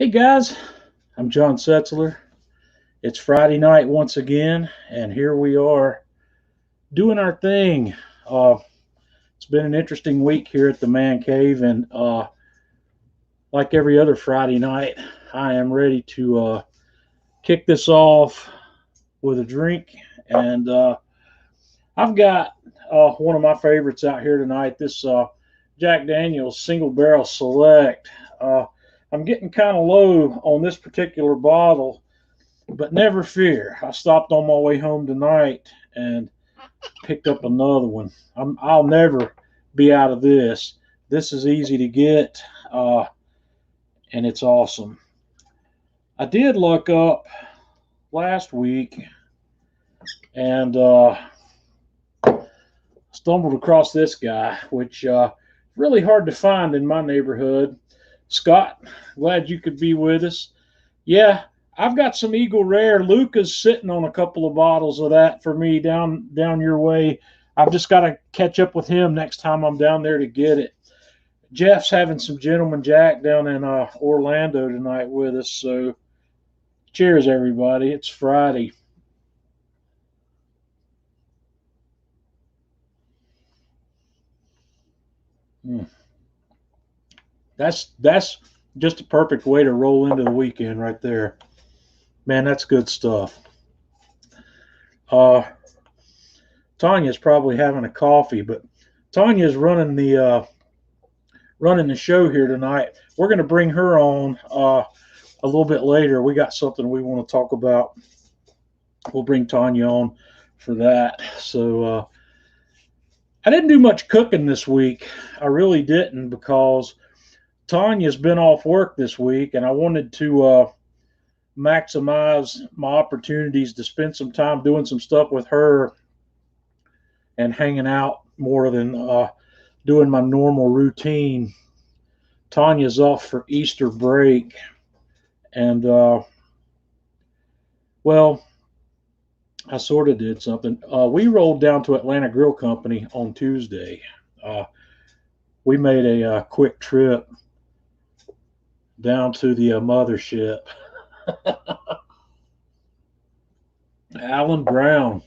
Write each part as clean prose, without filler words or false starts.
Hey guys, I'm John Setzler. It's Friday night once again, and here we are doing our thing. Uh, it's been an interesting week here at the Man Cave, and like every other Friday night, I am ready to kick this off with a drink. And I've got one of my favorites out here tonight, this Jack Daniel's Single Barrel Select. I'm getting kind of low on this particular bottle, but never fear. I stopped on my way home tonight and picked up another one. I'll never be out of this. This is easy to get, and it's awesome. I did look up last week and stumbled across this guy, which really hard to find in my neighborhood. Scott, glad you could be with us. Yeah, I've got some Eagle Rare. Luca's sitting on a couple of bottles of that for me down your way. I've just got to catch up with him next time I'm down there to get it. Jeff's having some Gentleman Jack down in Orlando tonight with us. So cheers, everybody. It's Friday. That's just a perfect way to roll into the weekend right there. Man, that's good stuff. Tanya's probably having a coffee, but Tanya's running the show here tonight. We're going to bring her on a little bit later. We got something we want to talk about. We'll bring Tanya on for that. So I didn't do much cooking this week. I really didn't, because Tanya's been off work this week, and I wanted to maximize my opportunities to spend some time doing some stuff with her and hanging out more than doing my normal routine. Tanya's off for Easter break, and well, I sort of did something. We rolled down to Atlanta Grill Company on Tuesday. We made a quick trip down to the mothership. Alan Brown,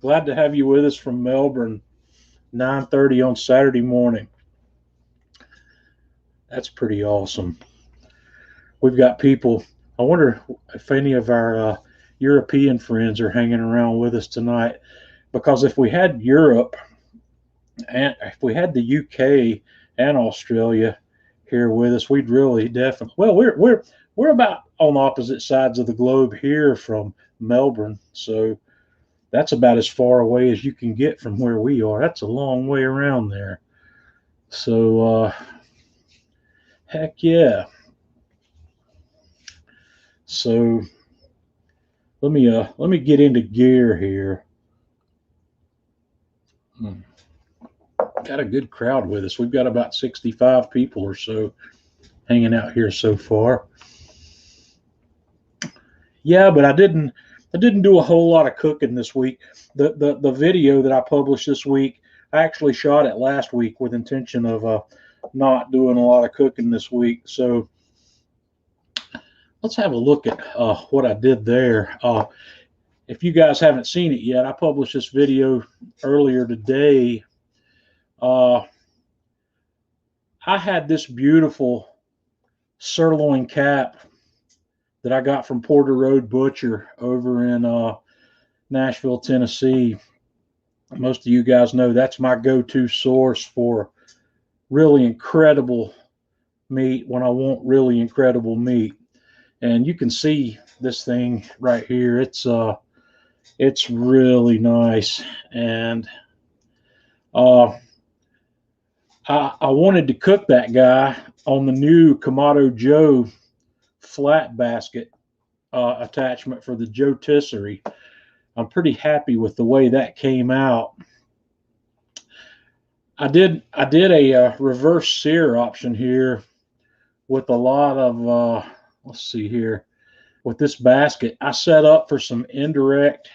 glad to have you with us from Melbourne, 9:30 on Saturday morning. That's pretty awesome. We've got people. I wonder if any of our European friends are hanging around with us tonight, because if we had Europe and if we had the UK and Australia here with us, we'd really definitely. Well, we're about on opposite sides of the globe here from Melbourne, so that's about as far away as you can get from where we are. That's a long way around there. So heck yeah. So let me get into gear here. Got a good crowd with us. We've got about 65 people or so hanging out here so far. Yeah, but I didn't do a whole lot of cooking this week. The video that I published this week, I actually shot it last week with intention of not doing a lot of cooking this week. So let's have a look at what I did there. If you guys haven't seen it yet, I published this video earlier today. I had this beautiful sirloin cap that I got from Porter Road Butcher over in Nashville, Tennessee. Most of you guys know that's my go-to source for really incredible meat when I want really incredible meat. And you can see this thing right here. It's really nice. And I wanted to cook that guy on the new Kamado Joe flat basket attachment for the rotisserie. I'm pretty happy with the way that came out. I did a reverse sear option here with a lot of let's see here, with this basket. I set up for some indirect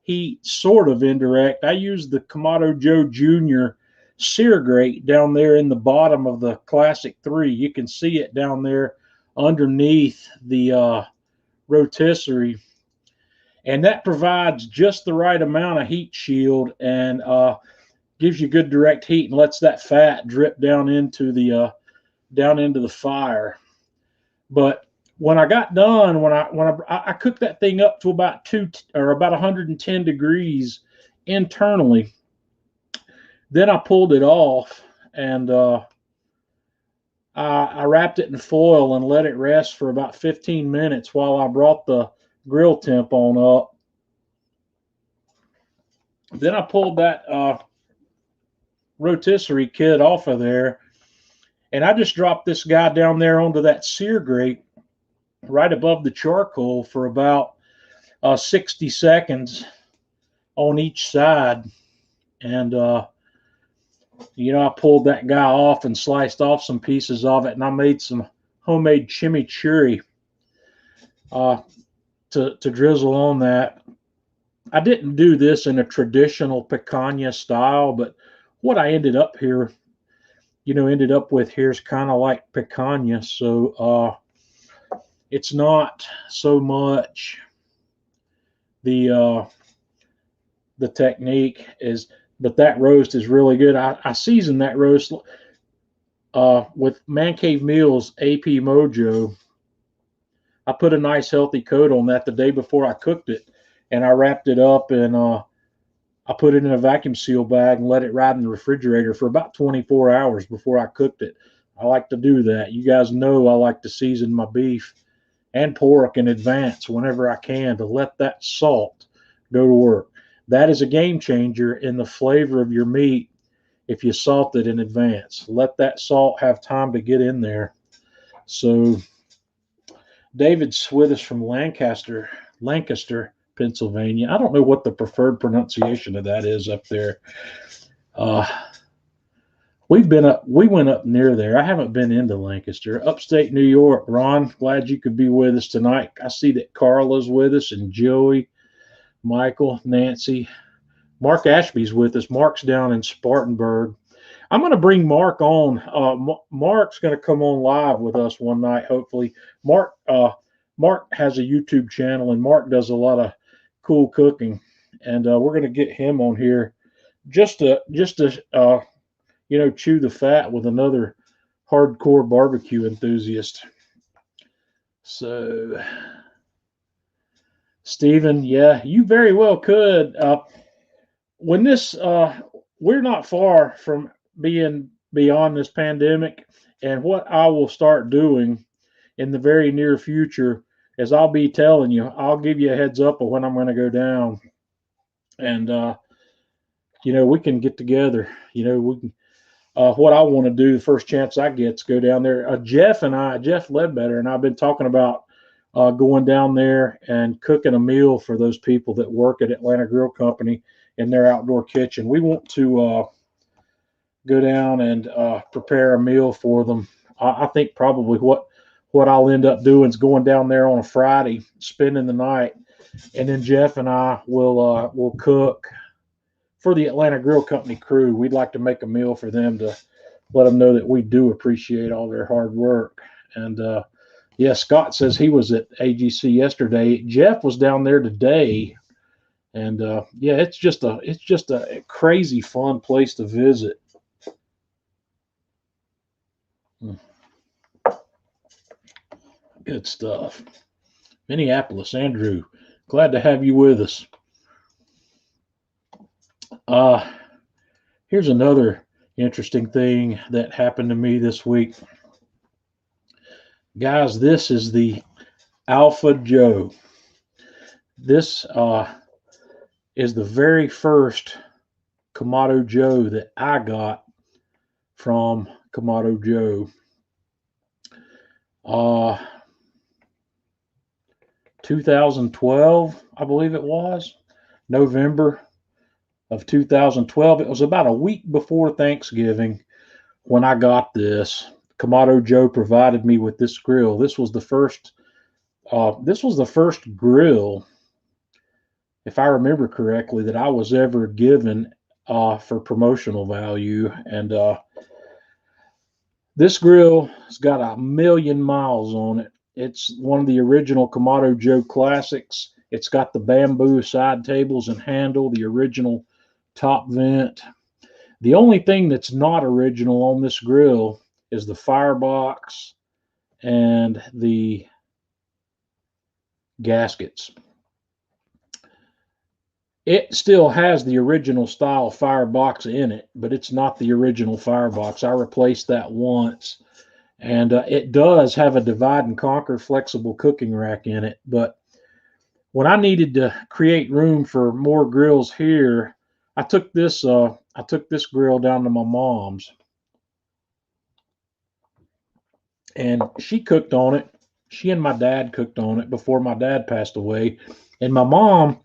heat, sort of indirect. I used the Kamado Joe Jr. sear grate down there in the bottom of the Classic 3. You can see it down there underneath the rotisserie, and that provides just the right amount of heat shield and gives you good direct heat and lets that fat drip down into the fire. But when I got done, when I cooked that thing up to about 110 degrees internally, then I pulled it off and I wrapped it in foil and let it rest for about 15 minutes while I brought the grill temp on up. Then I pulled that rotisserie kit off of there, and I just dropped this guy down there onto that sear grate right above the charcoal for about 60 seconds on each side. And I pulled that guy off and sliced off some pieces of it, and I made some homemade chimichurri to drizzle on that. I didn't do this in a traditional picanha style, but what I ended up with here is kind of like picanha. So it's not so much the technique is, but that roast is really good. I seasoned that roast with Man Cave Meals AP Mojo. I put a nice healthy coat on that the day before I cooked it, and I wrapped it up and I put it in a vacuum seal bag and let it ride in the refrigerator for about 24 hours before I cooked it. I like to do that. You guys know I like to season my beef and pork in advance whenever I can to let that salt go to work. That is a game changer in the flavor of your meat if you salt it in advance. Let that salt have time to get in there. So David's with us from Lancaster, Pennsylvania. I don't know what the preferred pronunciation of that is up there. We went up near there. I haven't been into Lancaster. Upstate New York. Ron, glad you could be with us tonight. I see that Carla's with us and Joey, Michael, Nancy. Mark Ashby's with us. Mark's down in Spartanburg. I'm going to bring Mark on. Mark's going to come on live with us one night, hopefully. Mark has a YouTube channel, and Mark does a lot of cool cooking, and we're going to get him on here just to chew the fat with another hardcore barbecue enthusiast. So, Stephen, yeah, you very well could. When this, we're not far from being beyond this pandemic, and what I will start doing in the very near future is I'll be telling you, I'll give you a heads up of when I'm going to go down, and we can get together. We can. What I want to do the first chance I get is go down there. Jeff Ledbetter and I've been talking about going down there and cooking a meal for those people that work at Atlanta Grill Company in their outdoor kitchen. We want to go down and prepare a meal for them. I think probably what I'll end up doing is going down there on a Friday, spending the night, and then Jeff and I will cook for the Atlanta Grill Company crew. We'd like to make a meal for them to let them know that we do appreciate all their hard work. And Scott says he was at AGC yesterday. Jeff was down there today, and it's just a crazy fun place to visit. Good stuff. Minneapolis, Andrew, glad to have you with us. Here's another interesting thing that happened to me this week. Guys, this is the Alpha Joe. This is the very first Kamado Joe that I got from Kamado Joe. 2012, I believe it was, November of 2012. It was about a week before Thanksgiving when I got this. Kamado Joe provided me with this grill. This was the first grill, if I remember correctly, that I was ever given for promotional value. And This grill has got 1,000,000 miles on it. It's one of the original Kamado Joe classics. It's got the bamboo side tables and handle, the original top vent. The only thing that's not original on this grill is the firebox and the gaskets. It still has the original style firebox in it, but it's not the original firebox. I replaced that once, and it does have a divide and conquer flexible cooking rack in it. But when I needed to create room for more grills here, I took this grill down to my mom's, and she cooked on it. She and my dad cooked on it before my dad passed away, and my mom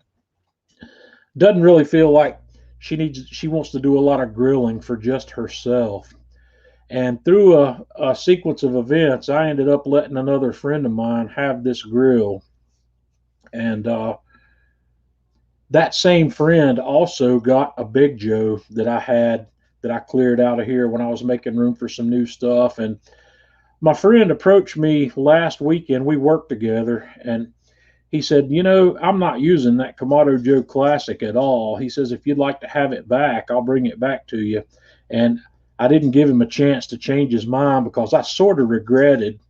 doesn't really feel like she wants to do a lot of grilling for just herself. And through a sequence of events, I ended up letting another friend of mine have this grill. And that same friend also got a Big Joe that I had that I cleared out of here when I was making room for some new stuff. And my friend approached me last weekend. We worked together, and he said, "You know, I'm not using that Kamado Joe Classic at all." He says, "If you'd like to have it back, I'll bring it back to you." And I didn't give him a chance to change his mind because I sort of regretted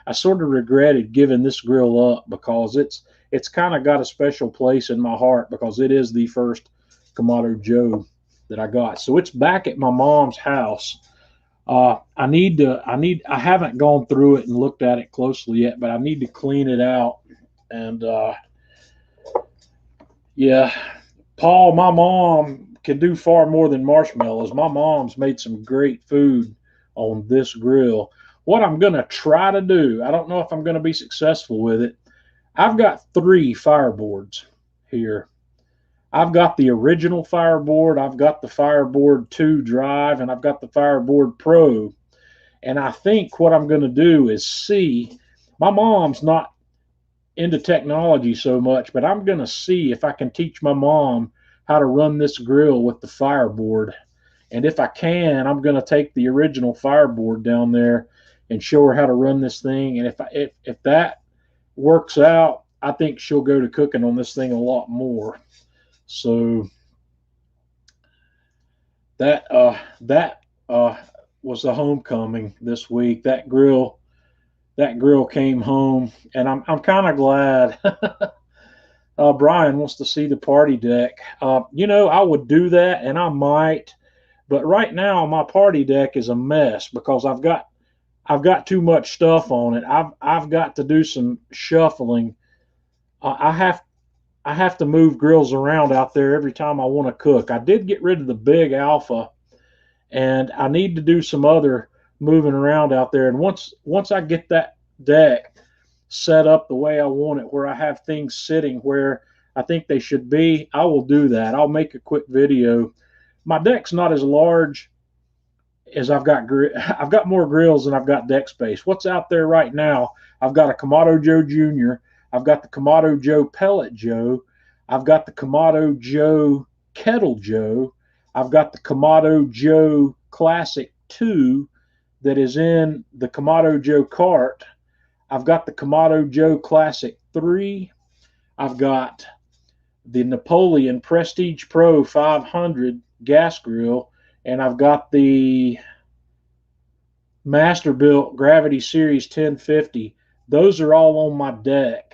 I sort of regretted giving this grill up because it's kind of got a special place in my heart because it is the first Kamado Joe that I got. So it's back at my mom's house. I haven't gone through it and looked at it closely yet, but I need to clean it out. And yeah, Paul, my mom can do far more than marshmallows. My mom's made some great food on this grill. What I'm going to try to do, I don't know if I'm going to be successful with it. I've got 3 fireboards here. I've got the original Fireboard, I've got the Fireboard 2 Drive, and I've got the Fireboard Pro. And I think what I'm going to do is see. My mom's not into technology so much, but I'm going to see if I can teach my mom how to run this grill with the Fireboard. And if I can, I'm going to take the original Fireboard down there and show her how to run this thing. And if that works out, I think she'll go to cooking on this thing a lot more. So that was the homecoming this week. That grill came home, and I'm kind of glad. Brian wants to see the party deck. I would do that, and I might, but right now my party deck is a mess because I've got too much stuff on it. I've got to do some shuffling. I have to move grills around out there every time I want to cook. I did get rid of the big Alpha, and I need to do some other moving around out there. And once I get that deck set up the way I want it, where I have things sitting where I think they should be, I will do that. I'll make a quick video. My deck's not as large as I've got more grills than I've got deck space. What's out there right now? I've got a Kamado Joe Jr. I've got the Kamado Joe Pellet Joe. I've got the Kamado Joe Kettle Joe. I've got the Kamado Joe Classic 2 that is in the Kamado Joe cart. I've got the Kamado Joe Classic 3. I've got the Napoleon Prestige Pro 500 gas grill, and I've got the Masterbuilt Gravity Series 1050. Those are all on my deck.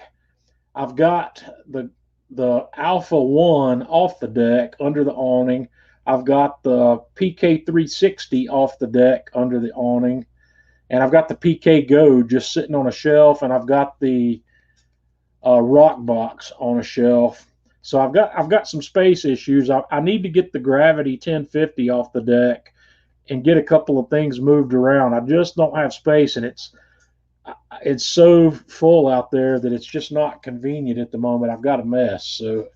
I've got the Alpha 1 off the deck under the awning. I've got the PK 360 off the deck under the awning, and I've got the PK Go just sitting on a shelf, and I've got the Rock Box on a shelf. So I've got some space issues. I need to get the Gravity 1050 off the deck and get a couple of things moved around. I just don't have space, and it's so full out there that it's just not convenient at the moment. I've got a mess. So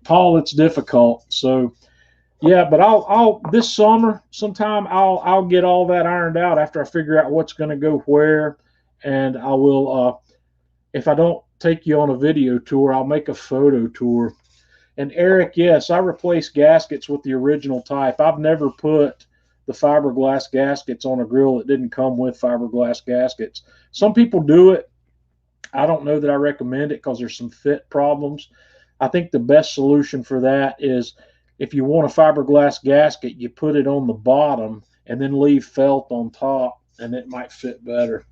Paul, it's difficult. So yeah, but I'll this summer sometime I'll get all that ironed out after I figure out what's going to go where, and I will if I don't take you on a video tour, I'll make a photo tour. And Eric, yes, I replaced gaskets with the original type. I've never put the fiberglass gaskets on a grill that didn't come with fiberglass gaskets. Some people do it. I don't know that I recommend it because there's some fit problems. I think the best solution for that is if you want a fiberglass gasket, you put it on the bottom and then leave felt on top, and it might fit better.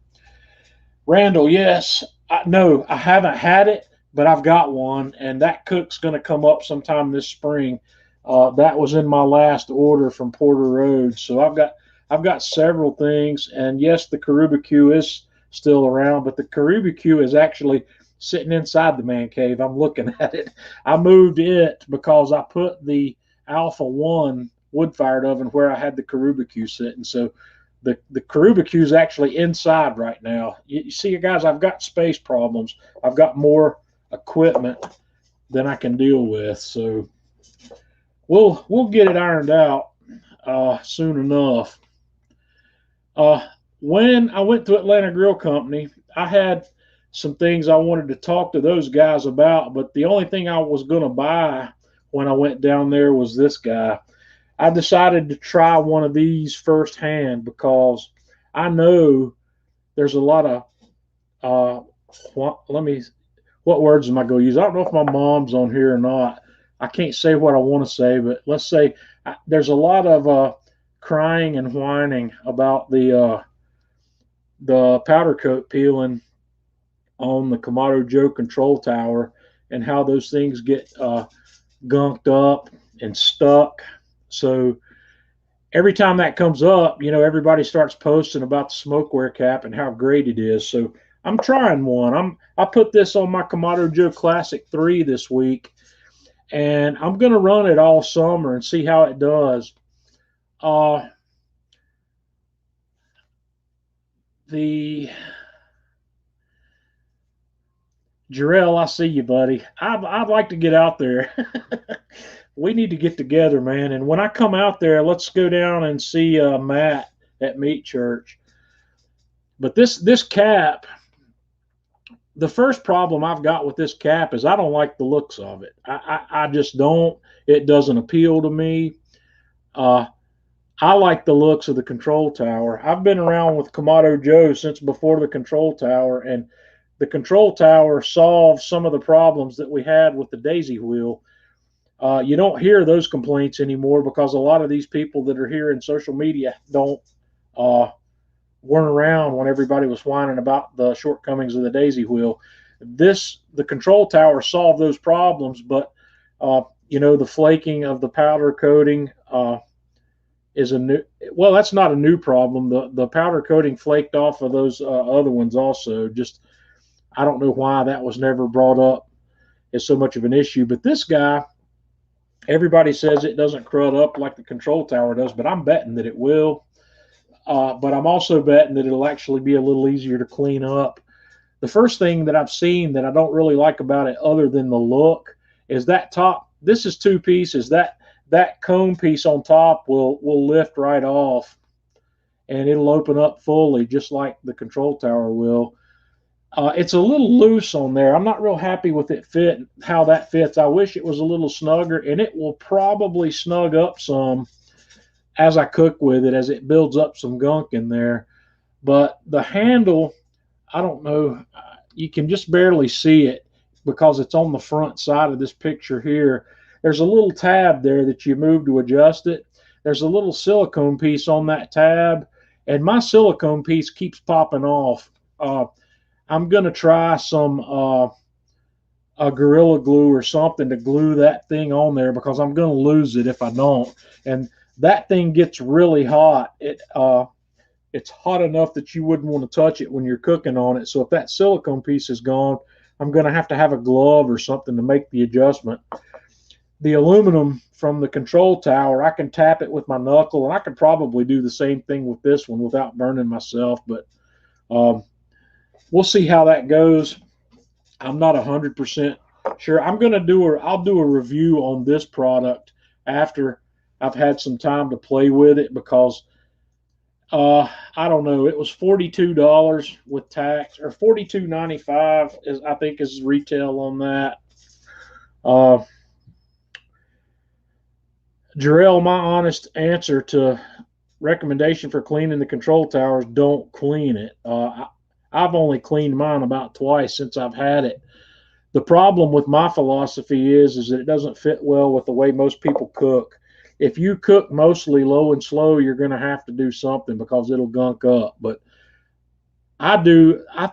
Randall, yes. No, I haven't had it, but I've got one, and that cook's going to come up sometime this spring. That was in my last order from Porter Road, so I've got several things, and yes, the Caribbean is still around, but the Caribbean is actually sitting inside the man cave. I'm looking at it. I moved it because I put the Alpha One wood-fired oven where I had the Caribbean sitting, so the Caribbean is actually inside right now. You see, guys, I've got space problems. I've got more equipment than I can deal with, so we'll get it ironed out soon enough. When I went to Atlanta Grill Company, I had some things I wanted to talk to those guys about, but the only thing I was going to buy when I went down there was this guy. I decided to try one of these firsthand because I know there's a lot of what words am I going to use? I don't know if my mom's on here or not. I can't say what I want to say, but let's say there's a lot of crying and whining about the powder coat peeling on the Kamado Joe control tower and how those things get gunked up and stuck. So every time that comes up, everybody starts posting about the smokeware cap and how great it is. So I'm trying one. I put this on my Kamado Joe Classic 3 this week, and I'm going to run it all summer and see how it does. The Jarrell, I see you, buddy. I'd like to get out there. We need to get together, man. And when I come out there, let's go down and see Matt at Meat Church. But this cap, the first problem I've got with this cap is I don't like the looks of it. I just don't. It doesn't appeal to me. I like the looks of the control tower. I've been around with Kamado Joe since before the control tower, and the control tower solved some of the problems that we had with the daisy wheel. You don't hear those complaints anymore because a lot of these people that are here in social media weren't around when everybody was whining about the shortcomings of the daisy wheel. The control tower solved those problems, but the flaking of the powder coating is a new. Well, that's not a new problem. The powder coating flaked off of those other ones also. Just I don't know why that was never brought up as so much of an issue. But this guy, everybody says it doesn't crud up like the control tower does, but I'm betting that it will. But I'm also betting that it'll actually be a little easier to clean up. The first thing that I've seen that I don't really like about it, other than the look, is that top. This is two pieces. That cone piece on top will lift right off, and it'll open up fully, just like the control tower will. It's a little loose on there. I'm not real happy with how that fits. I wish it was a little snugger, and it will probably snug up some as I cook with it, as it builds up some gunk in there. But the handle, I don't know. You can just barely see it because it's on the front side of this picture here. There's a little tab there that you move to adjust it. There's a little silicone piece on that tab, and my silicone piece keeps popping off. I'm going to try some a Gorilla Glue or something to glue that thing on there because I'm going to lose it if I don't. And that thing gets really hot. It's hot enough that you wouldn't want to touch it when you're cooking on it. So if that silicone piece is gone, I'm going to have a glove or something to make the adjustment. The aluminum from the control tower, I can tap it with my knuckle, and I could probably do the same thing with this one without burning myself. But we'll see how that goes. I'm not 100% sure. I'll do a review on this product after I've had some time to play with it because I don't know. It was $42 with tax, or $42.95 I think is retail on that. Jarrell, my honest answer to recommendation for cleaning the control towers: don't clean it. I've only cleaned mine about twice since I've had it. The problem with my philosophy is that it doesn't fit well with the way most people cook. If you cook mostly low and slow, you're going to have to do something because it'll gunk up. But I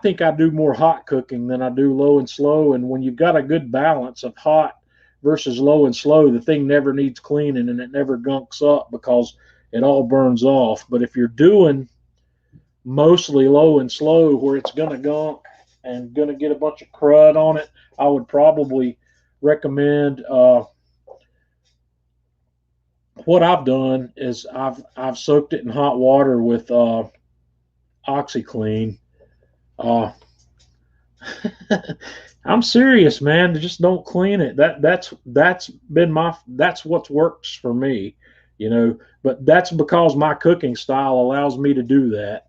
think I do more hot cooking than I do low and slow. And when you've got a good balance of hot versus low and slow, the thing never needs cleaning and it never gunks up because it all burns off. But if you're doing mostly low and slow where it's going to gunk and going to get a bunch of crud on it, I would probably recommend what I've done is I've soaked it in hot water with OxyClean. Uh, I'm serious, man. Just don't clean it. That's what works for me, you know. But that's because my cooking style allows me to do that.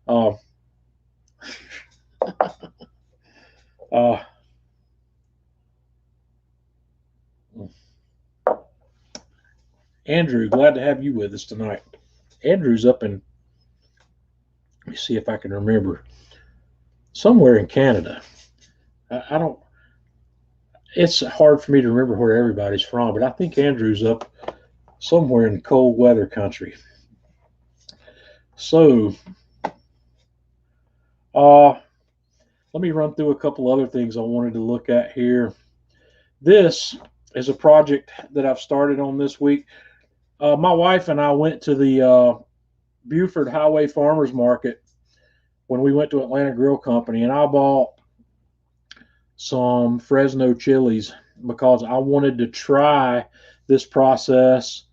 Uh, uh, Andrew, glad to have you with us tonight. Andrew's up in, let me see if I can remember, somewhere in Canada. I don't, it's hard for me to remember where everybody's from, but I think Andrew's up somewhere in cold weather country. So, let me run through a couple other things I wanted to look at here. This is a project that I've started on this week. My wife and I went to the Buford Highway Farmers Market when we went to Atlanta Grill Company, and I bought some Fresno chilies because I wanted to try this process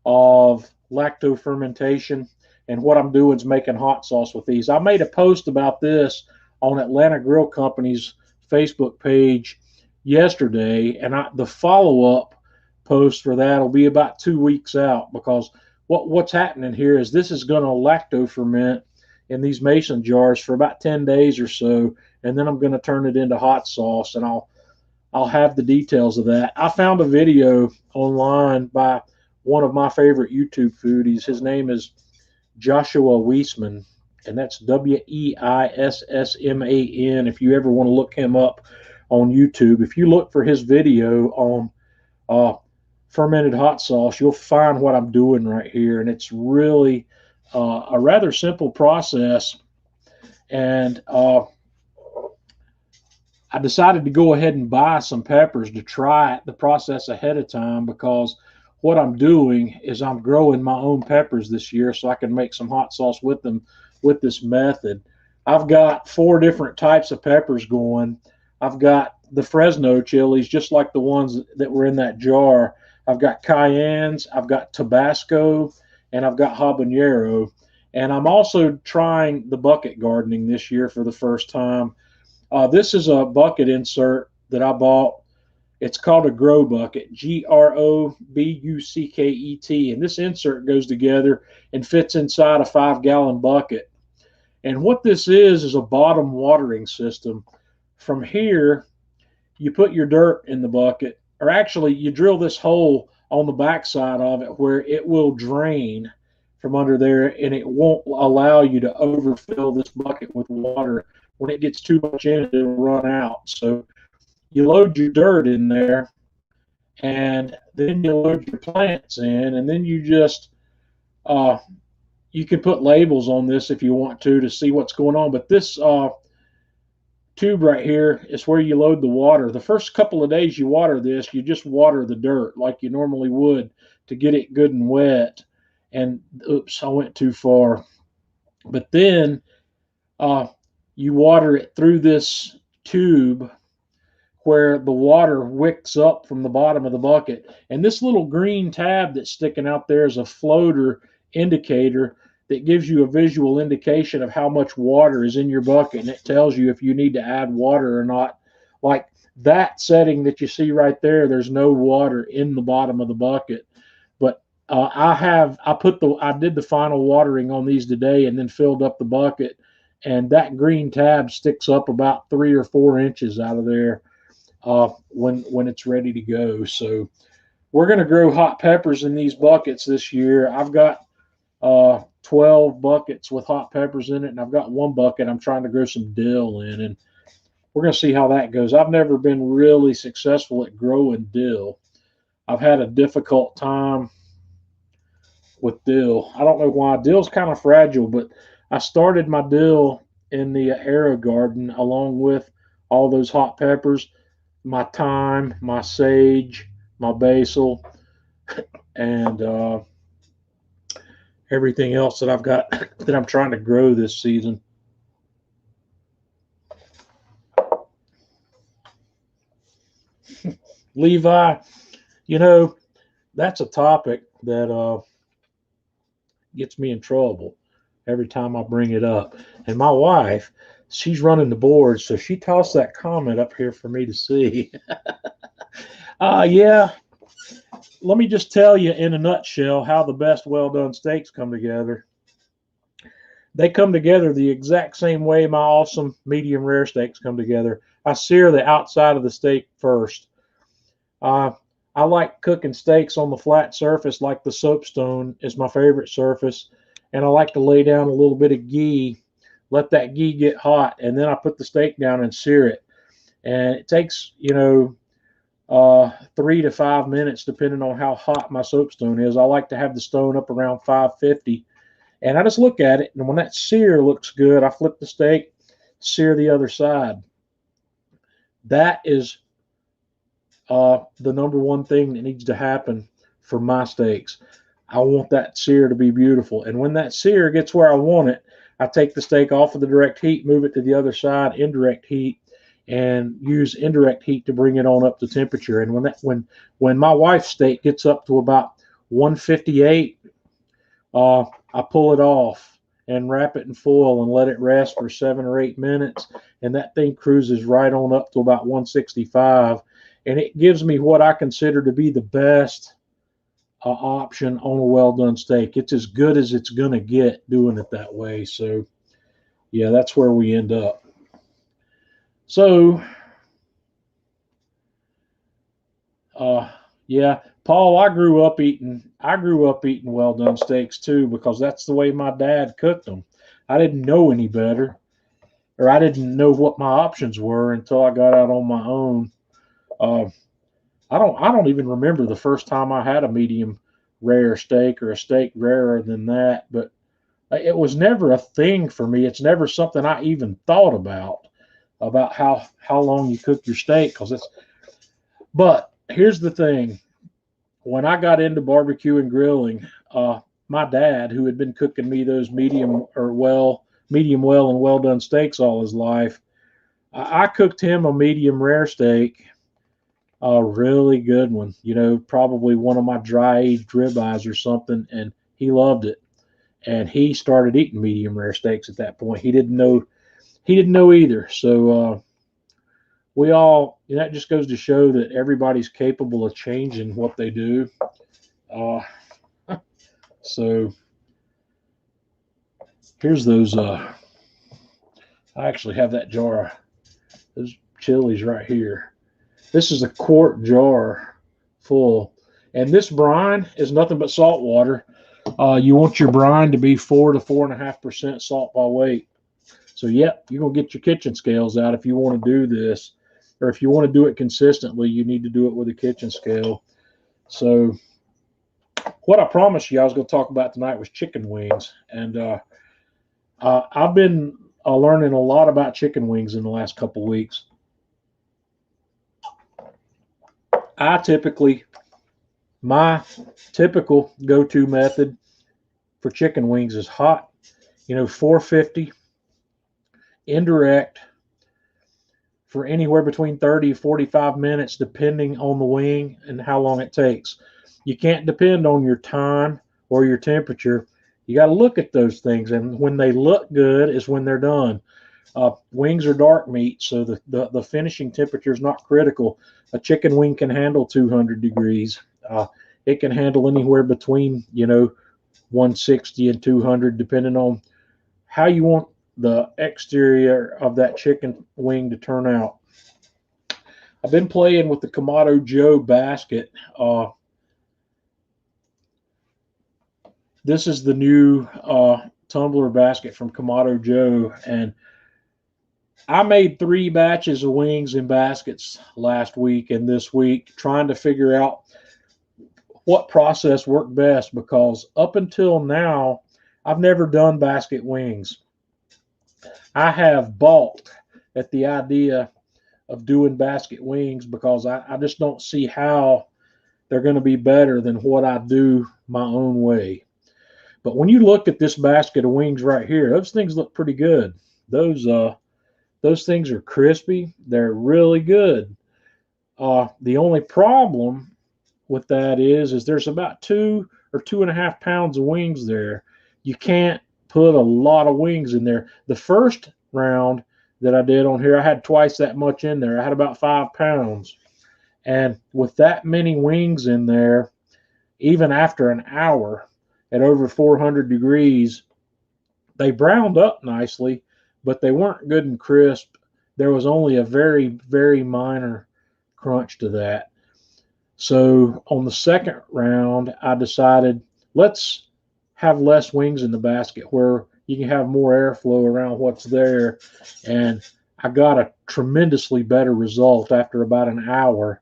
of lacto fermentation. And what I'm doing is making hot sauce with these. I made a post about this on Atlanta Grill Company's Facebook page yesterday, and the follow-up post for that will be about 2 weeks out, because what's happening here is this is going to lacto ferment in these mason jars for about 10 days or so, and then I'm going to turn it into hot sauce, and I'll have the details of that. I found a video online by one of my favorite YouTube foodies. His name is Joshua Weissman, and that's Weissman. If you ever want to look him up on YouTube, if you look for his video on fermented hot sauce, you'll find what I'm doing right here, and it's really a rather simple process. And I decided to go ahead and buy some peppers to try the process ahead of time, because what I'm doing is I'm growing my own peppers this year so I can make some hot sauce with them with this method. I've got 4 different types of peppers going. I've got the Fresno chilies, just like the ones that were in that jar. I've got cayennes, I've got Tabasco, and I've got habanero. And I'm also trying the bucket gardening this year for the first time. This is a bucket insert that I bought. It's called a grow bucket, Grobucket. And this insert goes together and fits inside a 5-gallon bucket. And what this is a bottom watering system. From here, you put your dirt in the bucket, or actually you drill this hole on the backside of it where it will drain from under there, and it won't allow you to overfill this bucket with water. When it gets too much in it, it'll run out. So you load your dirt in there, and then you load your plants in, and then you just you can put labels on this if you want to see what's going on. But this tube right here is where you load the water. The first couple of days you water this, you just water the dirt like you normally would to get it good and wet. And oops, I went too far. But then you water it through this tube where the water wicks up from the bottom of the bucket. And this little green tab that's sticking out there is a floater indicator that gives you a visual indication of how much water is in your bucket, and it tells you if you need to add water or not. Like that setting that you see right there, there's no water in the bottom of the bucket. But I did the final watering on these today and then filled up the bucket, and that green tab sticks up about 3 or 4 inches out of there when it's ready to go. So we're going to grow hot peppers in these buckets this year. I've got 12 buckets with hot peppers in it, and I've got one bucket I'm trying to grow some dill in, and we're going to see how that goes. I've never been really successful at growing dill. I've had a difficult time with dill. I don't know why. Dill's kind of fragile, but I started my dill in the Aero garden along with all those hot peppers, my thyme, my sage, my basil, and everything else that I've got that I'm trying to grow this season. Levi, you know, that's a topic that gets me in trouble every time I bring it up. And my wife, she's running the board, so she tossed that comment up here for me to see. Yeah, let me just tell you in a nutshell how the best well-done steaks come together. They come together the exact same way my awesome medium rare steaks come together. I sear the outside of the steak first. Uh, I like cooking steaks on the flat surface, like the soapstone is my favorite surface. And I like to lay down a little bit of ghee, let that ghee get hot, and then I put the steak down and sear it. And it takes, 3 to 5 minutes, depending on how hot my soapstone is. I like to have the stone up around 550. And I just look at it, and when that sear looks good, I flip the steak, sear the other side. That is the number one thing that needs to happen for my steaks. I want that sear to be beautiful. And when that sear gets where I want it, I take the steak off of the direct heat, move it to the other side, indirect heat, and use indirect heat to bring it on up to temperature. And when my wife's steak gets up to about 158, I pull it off and wrap it in foil and let it rest for 7 or 8 minutes. And that thing cruises right on up to about 165. And it gives me what I consider to be the best option on a well-done steak. It's as good as it's going to get doing it that way. So, yeah, that's where we end up. So, yeah, Paul, I grew up eating well-done steaks too, because that's the way my dad cooked them. I didn't know any better, or I didn't know what my options were until I got out on my own. I don't even remember the first time I had a medium rare steak or a steak rarer than that, but it was never a thing for me. It's never something I even thought about how long you cook your steak, because it's. But here's the thing: when I got into barbecue and grilling, my dad, who had been cooking me those medium well and well done steaks all his life, I cooked him a medium rare steak. A really good one, probably one of my dry aged ribeyes or something, and he loved it. And he started eating medium rare steaks at that point. He didn't know either. So we all, that just goes to show that everybody's capable of changing what they do. So here's those. I actually have that jar of those chilies right here. This is a quart jar full. And this brine is nothing but salt water. You want your brine to be 4 to 4.5% salt by weight. So, yep, you're going to get your kitchen scales out if you want to do this. Or if you want to do it consistently, you need to do it with a kitchen scale. So, what I promised you I was going to talk about tonight was chicken wings. And I've been learning a lot about chicken wings in the last couple of weeks. My typical go-to method for chicken wings is hot, 450, indirect, for anywhere between 30 and 45 minutes, depending on the wing and how long it takes. You can't depend on your time or your temperature. You got to look at those things, and when they look good is when they're done. Wings are dark meat, so the finishing temperature is not critical. A chicken wing can handle 200 degrees. It can handle anywhere between 160 and 200, depending on how you want the exterior of that chicken wing to turn out. I've been playing with the Kamado Joe basket. This is the new tumbler basket from Kamado Joe, and I made 3 batches of wings in baskets last week and this week, trying to figure out what process worked best, because up until now, I've never done basket wings. I have balked at the idea of doing basket wings because I just don't see how they're going to be better than what I do my own way. But when you look at this basket of wings right here, those things look pretty good. Those things are crispy. They're really good. The only problem with that is there's about 2 or 2.5 pounds of wings there. You can't put a lot of wings in there. The first round that I did on here, I had twice that much in there. I had about 5 pounds. And with that many wings in there, even after an hour at over 400 degrees, they browned up nicely, but they weren't good and crisp. There was only a very, very minor crunch to that. So on the second round, I decided let's have less wings in the basket where you can have more airflow around what's there. And I got a tremendously better result after about an hour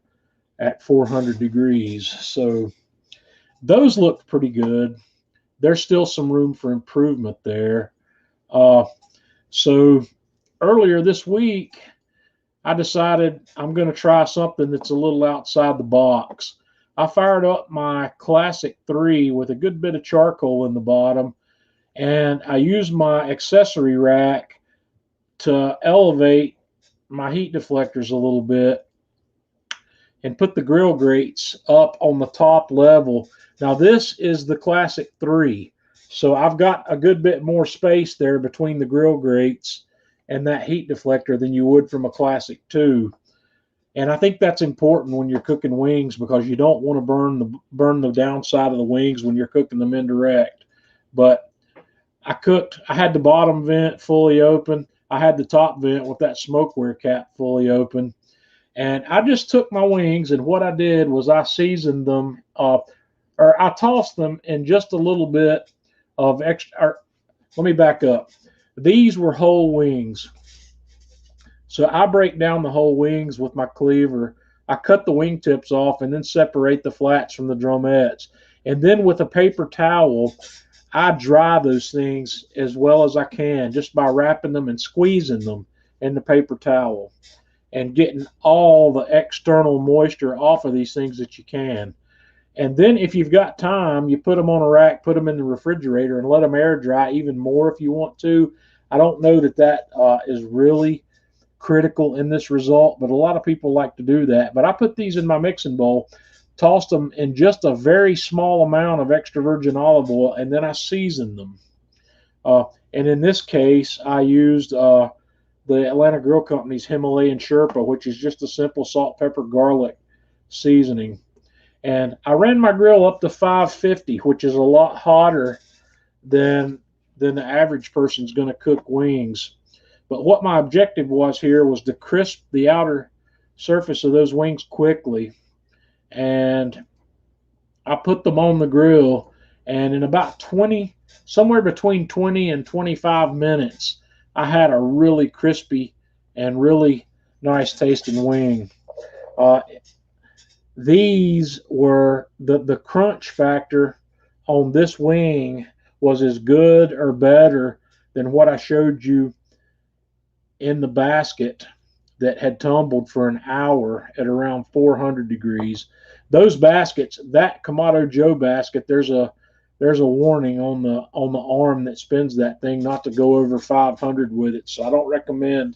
at 400 degrees. So those looked pretty good. There's still some room for improvement there. So earlier this week, I decided I'm going to try something that's a little outside the box. I fired up my Classic 3 with a good bit of charcoal in the bottom, and I used my accessory rack to elevate my heat deflectors a little bit and put the grill grates up on the top level. Now this is the Classic 3, so I've got a good bit more space there between the grill grates and that heat deflector than you would from a Classic 2. And I think that's important when you're cooking wings, because you don't want to burn the downside of the wings when you're cooking them indirect. But I had the bottom vent fully open. I had the top vent with that smokeware cap fully open. And I just took my wings, and what I did was I seasoned them, or I tossed them in just a little bit of extra. Let me back up. These were whole wings. So I break down the whole wings with my cleaver. I cut the wing tips off and then separate the flats from the drumettes. And then with a paper towel, I dry those things as well as I can just by wrapping them and squeezing them in the paper towel and getting all the external moisture off of these things that you can. And then if you've got time, you put them on a rack, put them in the refrigerator, and let them air dry even more if you want to. I don't know that is really critical in this result, but a lot of people like to do that. But I put these in my mixing bowl, tossed them in just a very small amount of extra virgin olive oil, and then I seasoned them. And in this case, I used the Atlanta Grill Company's Himalayan Sherpa, which is just a simple salt, pepper, garlic seasoning. And I ran my grill up to 550, which is a lot hotter than the average person's going to cook wings. But what my objective was here was to crisp the outer surface of those wings quickly. And I put them on the grill, and in about somewhere between 20 and 25 minutes, I had a really crispy and really nice tasting wing. These were the crunch factor on this wing was as good or better than what I showed you in the basket that had tumbled for an hour at around 400 degrees. Those baskets, that Kamado Joe basket, there's a warning on the arm that spins that thing not to go over 500 with it. So I don't recommend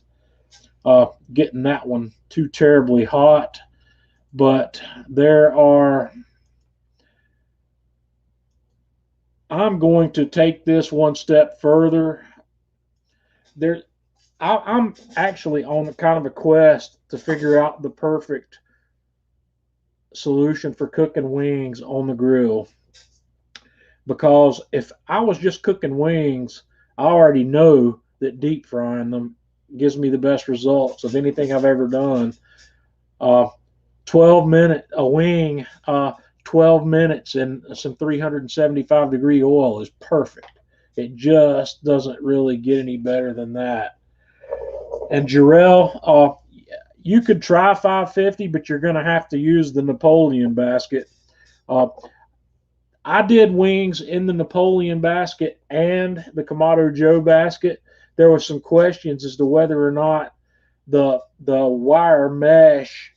getting that one too terribly hot. But I'm going to take this one step further. I'm actually on kind of a quest to figure out the perfect solution for cooking wings on the grill. Because if I was just cooking wings, I already know that deep frying them gives me the best results of anything I've ever done. 12-minute a wing 12 minutes in some 375-degree oil is perfect. It just doesn't really get any better than that. And Jarrell, you could try 550, but you're going to have to use the Napoleon basket. Uh, I did wings in the Napoleon basket and the Kamado Joe basket. There were some questions as to whether or not the wire mesh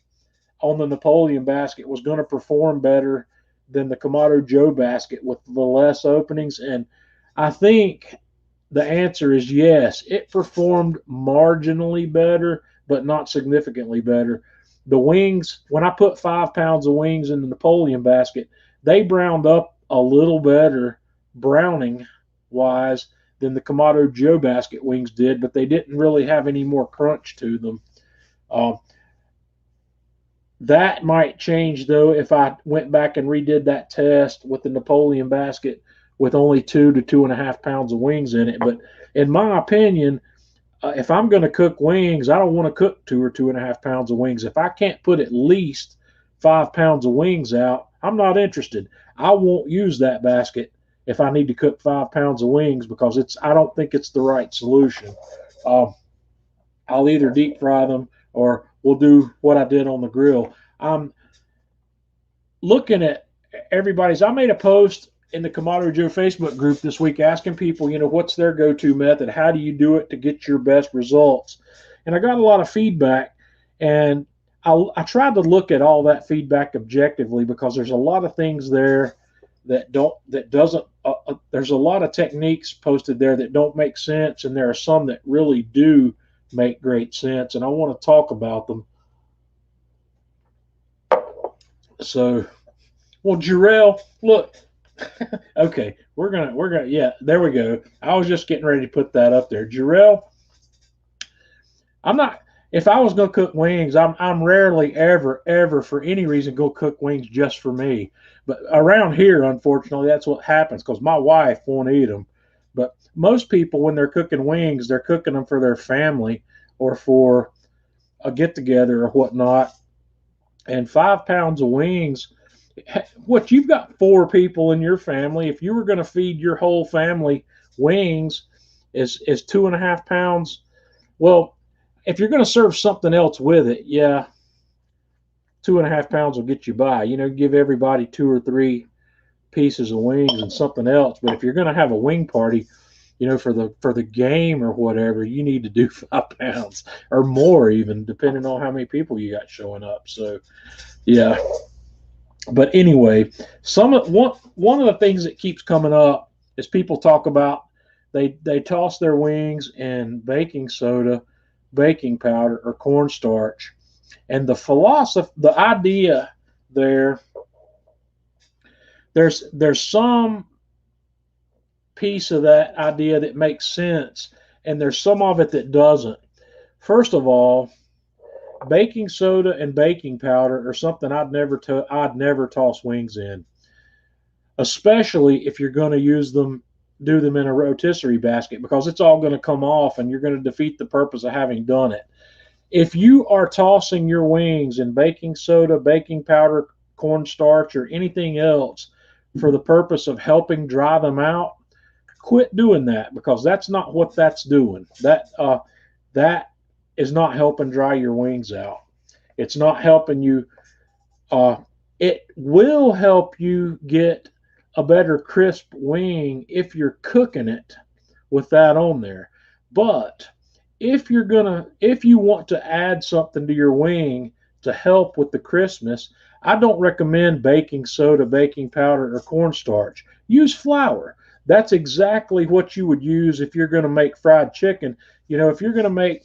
on the Napoleon basket was going to perform better than the Kamado Joe basket with the less openings. And I think the answer is yes. It performed marginally better, but not significantly better. The wings, when I put 5 pounds of wings in the Napoleon basket, they browned up a little better browning wise than the Kamado Joe basket wings did, but they didn't really have any more crunch to them. That might change though if I went back and redid that test with the Napoleon basket with only 2 to 2.5 pounds of wings in it. But in my opinion, if I'm going to cook wings, I don't want to cook 2 or 2.5 pounds of wings. If I can't put at least 5 pounds of wings out, I'm not interested. I won't use that basket if I need to cook 5 pounds of wings because I don't think it's the right solution. I'll either deep fry them or we'll do what I did on the grill. I'm looking at everybody's. I made a post in the Kamado Joe Facebook group this week asking people, what's their go-to method? How do you do it to get your best results? And I got a lot of feedback, and I tried to look at all that feedback objectively because there's a lot of things there there's a lot of techniques posted there that don't make sense, and there are some that really do make great sense, and I want to talk about them. So, well, Jarrell, look. Okay, we're gonna, yeah, there we go. I was just getting ready to put that up there. Jarrell, if I was gonna cook wings, I'm rarely ever for any reason go cook wings just for me. But around here, unfortunately, that's what happens because my wife won't eat them. But most people, when they're cooking wings, they're cooking them for their family or for a get together or whatnot. And 5 pounds of wings, what, you've got 4 people in your family. If you were going to feed your whole family wings, is 2.5 pounds. Well, if you're going to serve something else with it, yeah, 2.5 pounds will get you by. Give everybody 2 or 3 pieces of wings and something else. But if you're going to have a wing party, for the game or whatever, you need to do 5 pounds or more, even depending on how many people you got showing up. So, yeah. But anyway, one of the things that keeps coming up is people talk about they toss their wings in baking soda, baking powder, or cornstarch, and the idea there's some piece of that idea that makes sense, and there's some of it that doesn't. First of all, baking soda and baking powder are something I'd never toss wings in, especially if you're going to do them in a rotisserie basket, because it's all going to come off and you're going to defeat the purpose of having done it. If you are tossing your wings in baking soda, baking powder, cornstarch, or anything else for the purpose of helping dry them out, quit doing that, because that's not what that's doing. That is not helping dry your wings out. It's not helping you. It will help you get a better crisp wing if you're cooking it with that on there. But if you want to add something to your wing to help with the crispness, I don't recommend baking soda, baking powder, or cornstarch. Use flour. That's exactly what you would use if you're going to make fried chicken. If you're going to make,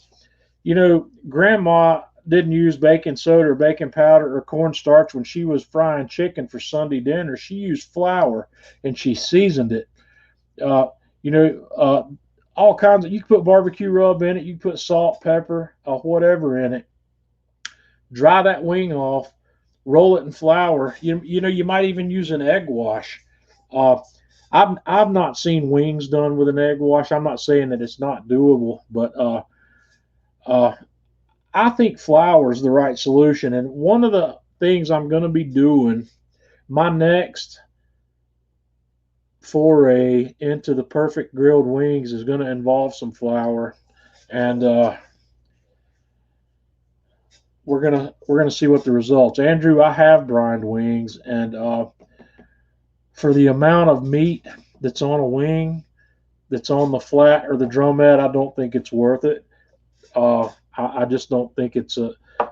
Grandma didn't use baking soda or baking powder or cornstarch when she was frying chicken for Sunday dinner. She used flour and she seasoned it. All kinds of, you can put barbecue rub in it, you can put salt, pepper, whatever in it. Dry that wing off, roll it in flour. You might even use an egg wash. I've not seen wings done with an egg wash. I'm not saying that it's not doable, but I think flour is the right solution. And one of the things I'm going to be doing, My next foray into the perfect grilled wings is going to involve some flour, and we're gonna see what the results. Andrew, I have brined wings, and for the amount of meat that's on a wing, that's on the flat or the drumette, I don't think it's worth it. I just don't think it's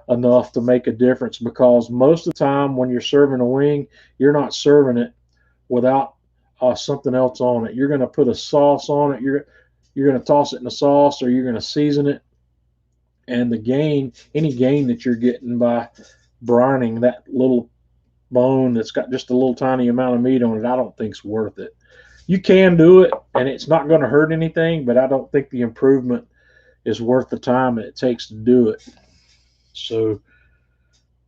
enough to make a difference, because most of the time when you're serving a wing, you're not serving it without something else on it. You're going to put a sauce on it. You're going to toss it in the sauce, or you're going to season it. And any gain that you're getting by brining that little bone that's got just a little tiny amount of meat on it, I don't think's worth it. You can do it, and it's not going to hurt anything, but I don't think the improvement is worth the time that it takes to do it. So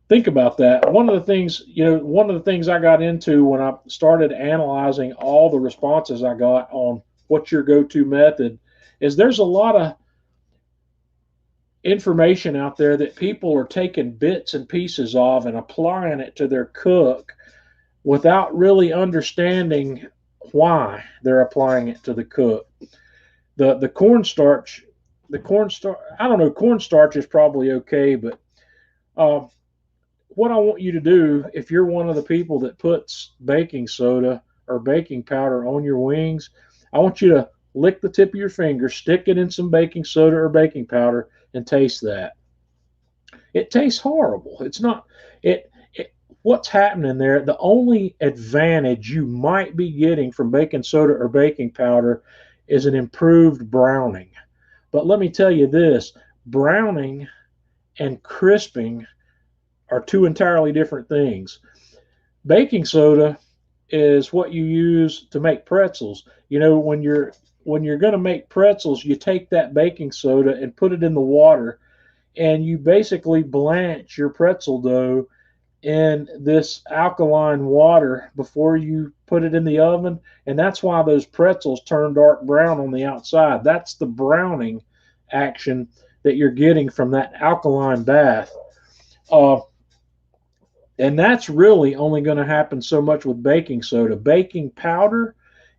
think about that. One of the things I got into when I started analyzing all the responses I got on what's your go-to method is there's a lot of information out there that people are taking bits and pieces of and applying it to their cook without really understanding why they're applying it to the cook. The cornstarch, I don't know, cornstarch is probably okay, but what I want you to do, if you're one of the people that puts baking soda or baking powder on your wings, I want you to lick the tip of your finger, stick it in some baking soda or baking powder, and taste that. It tastes horrible. It's not, what's happening there, the only advantage you might be getting from baking soda or baking powder is an improved browning. But let me tell you this, browning and crisping are two entirely different things. Baking soda is what you use to make pretzels. You know, when you're going to make pretzels, you take that baking soda and put it in the water, and you basically blanch your pretzel dough in this alkaline water before you put it in the oven, and that's why those pretzels turn dark brown on the outside. That's the browning action that you're getting from that alkaline bath. And that's really only going to happen so much with baking soda. Baking powder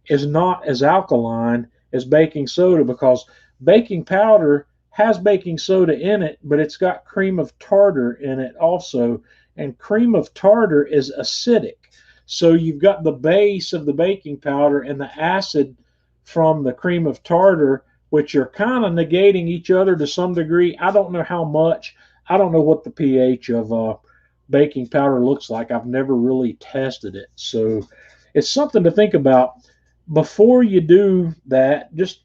is not as alkaline as baking soda, because baking powder has baking soda in it, but it's got cream of tartar in it also. And cream of tartar is acidic. So you've got the base of the baking powder and the acid from the cream of tartar, which are kind of negating each other to some degree. I don't know how much. I don't know what the pH of baking powder looks like. I've never really tested it. So it's something to think about before you do that. Just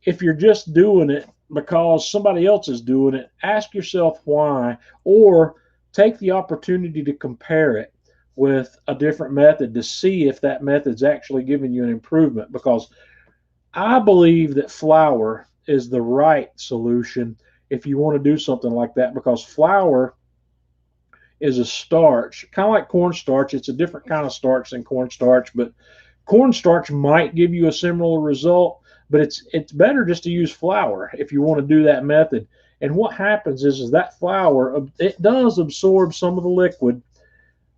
if you're just doing it because somebody else is doing it, ask yourself why, or take the opportunity to compare it with a different method to see if that method's actually giving you an improvement, because I believe that flour is the right solution if you want to do something like that, because flour is a starch, kind of like cornstarch. It's a different kind of starch than cornstarch, but cornstarch might give you a similar result, but it's better just to use flour if you want to do that method. And what happens is that flour, it does absorb some of the liquid,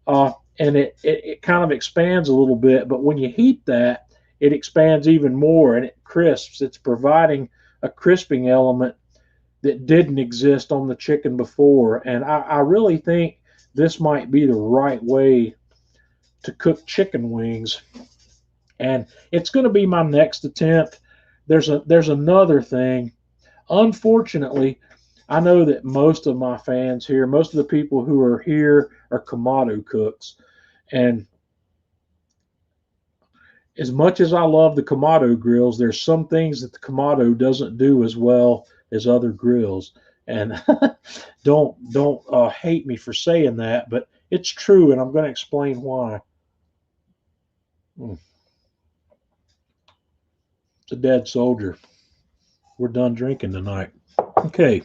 and it kind of expands a little bit, but when you heat that, it expands even more and it crisps. It's providing a crisping element that didn't exist on the chicken before. And I really think this might be the right way to cook chicken wings. And it's going to be my next attempt. There's another thing. Unfortunately, I know that most of my fans here, most of the people who are here are Kamado cooks. And as much as I love the Kamado grills, there's some things that the Kamado doesn't do as well as other grills. And don't hate me for saying that, but it's true, and I'm going to explain why. It's a dead soldier. We're done drinking tonight. Okay.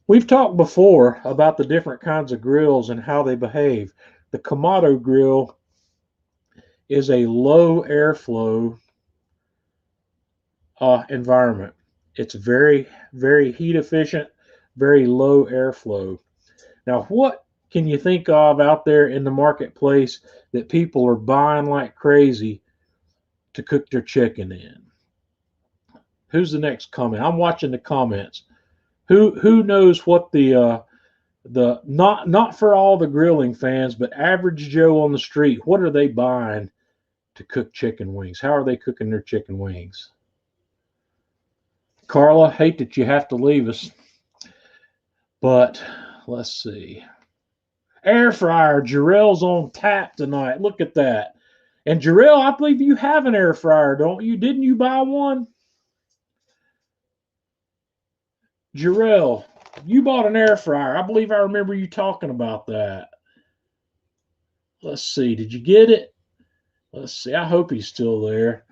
We've talked before about the different kinds of grills and how they behave. The Kamado grill is a low airflow environment. It's very, very heat efficient, very low airflow. Now, what can you think of out there in the marketplace that people are buying like crazy to cook their chicken in? Who's the next comment? I'm watching the comments. Who knows what the not for all the grilling fans, but average Joe on the street, what are they buying to cook chicken wings? How are they cooking their chicken wings? Carla, hate that you have to leave us, but let's see. Air fryer, Jarrell's on tap tonight. Look at that. And Jarrell, I believe you have an air fryer, don't you? Didn't you buy one? Jarrell, you bought an air fryer. I believe I remember you talking about that. Let's see. Did you get it? Let's see. I hope he's still there.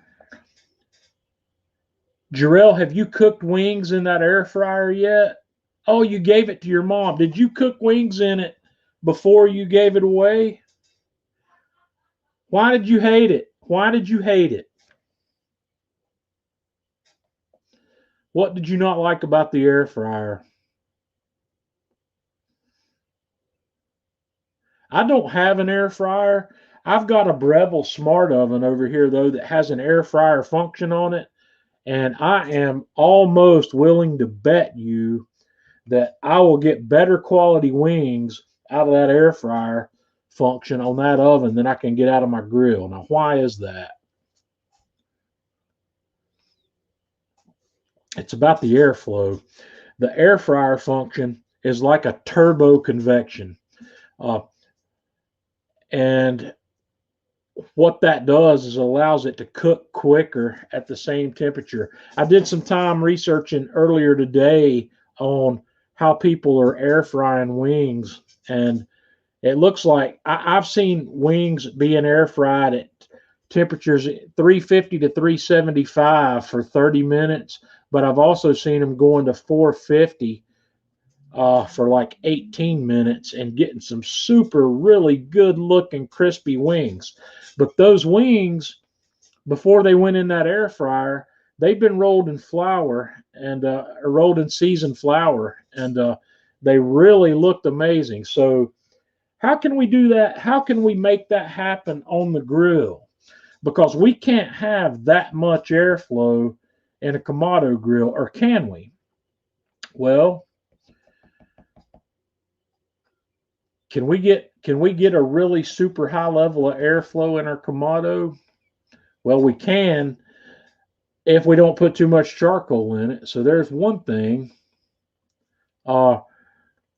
Jarrell, have you cooked wings in that air fryer yet? Oh, you gave it to your mom. Did you cook wings in it before you gave it away? Why did you hate it? Why did you hate it? What did you not like about the air fryer? I don't have an air fryer. I've got a Breville Smart Oven over here, though, that has an air fryer function on it. And I am almost willing to bet you that I will get better quality wings out of that air fryer function on that oven than I can get out of my grill. Now, why is that? It's about the airflow. The air fryer function is like a turbo convection. And what that does is allows it to cook quicker at the same temperature. I did some time researching earlier today on how people are air frying wings, and it looks like I've seen wings being air fried at temperatures 350 to 375 for 30 minutes, but I've also seen them going to 450 for like 18 minutes and getting some super, really good looking crispy wings. But those wings, before they went in that air fryer, they've been rolled in flour and rolled in seasoned flour, and they really looked amazing. So, how can we do that? How can we make that happen on the grill? Because we can't have that much airflow in a Kamado grill, or can we? Well, can we get a really super high level of airflow in our Kamado? Well, we can if we don't put too much charcoal in it. So there's one thing.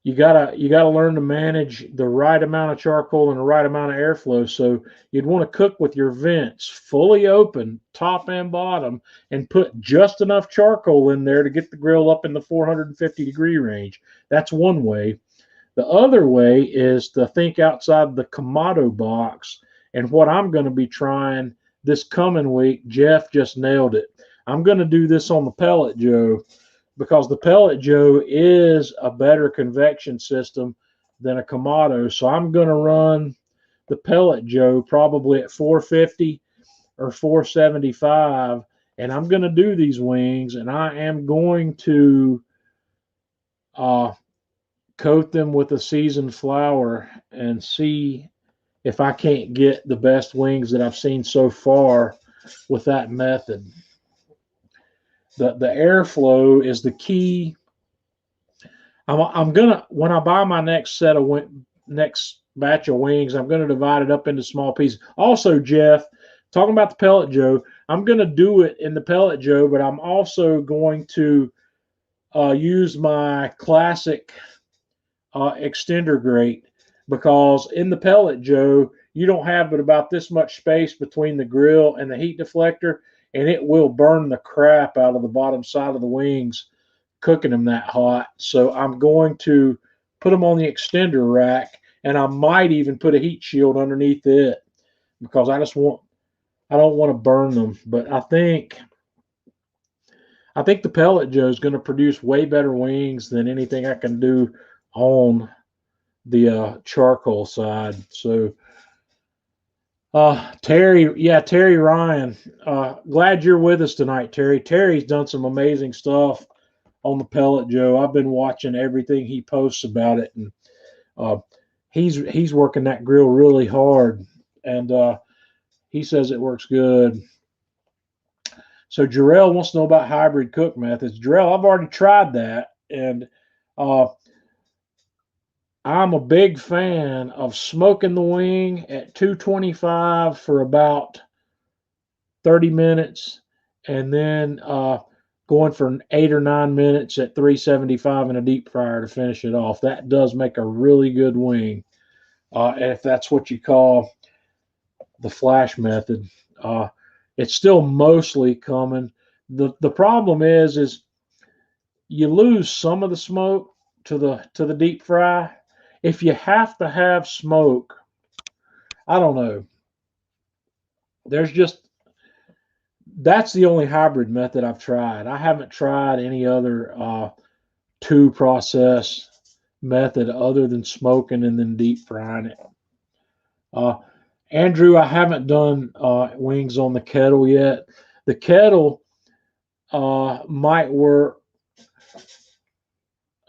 You gotta learn to manage the right amount of charcoal and the right amount of airflow. So you'd want to cook with your vents fully open, top and bottom, and put just enough charcoal in there to get the grill up in the 450-degree range. That's one way. The other way is to think outside the Kamado box. And what I'm going to be trying this coming week, Jeff just nailed it. I'm going to do this on the Pellet Joe, because the Pellet Joe is a better convection system than a Kamado. So I'm going to run the Pellet Joe probably at 450 or 475, and I'm going to do these wings, and I am going to coat them with a seasoned flour and see if I can't get the best wings that I've seen so far with that method. The airflow is the key. I'm gonna, when I buy my next next batch of wings, I'm gonna divide it up into small pieces. Also, Jeff, talking about the Pellet Joe, I'm gonna do it in the Pellet Joe, but I'm also going to use my classic extender grate, because in the Pellet Joe you don't have but about this much space between the grill and the heat deflector, and it will burn the crap out of the bottom side of the wings cooking them that hot. So I'm going to put them on the extender rack, and I might even put a heat shield underneath it, because I don't want to burn them. But I think the Pellet Joe is going to produce way better wings than anything I can do on the charcoal side. So Terry Ryan, glad you're with us tonight, Terry. Terry's done some amazing stuff on the Pellet Joe. I've been watching everything he posts about it, and he's working that grill really hard, and he says it works good. So Jarrell wants to know about hybrid cook methods. Jarrell, I've already tried that, and uh, I'm a big fan of smoking the wing at 225 for about 30 minutes, and then going for 8 or 9 minutes at 375 in a deep fryer to finish it off. That does make a really good wing, if that's what you call the flash method. Uh, it's still mostly coming. The problem is you lose some of the smoke to the deep fry. If you have to have smoke, I don't know. There's just That's the only hybrid method I've tried. I haven't tried any other two process method other than smoking and then deep frying it. Uh, Andrew, I haven't done wings on the kettle yet. The kettle might work.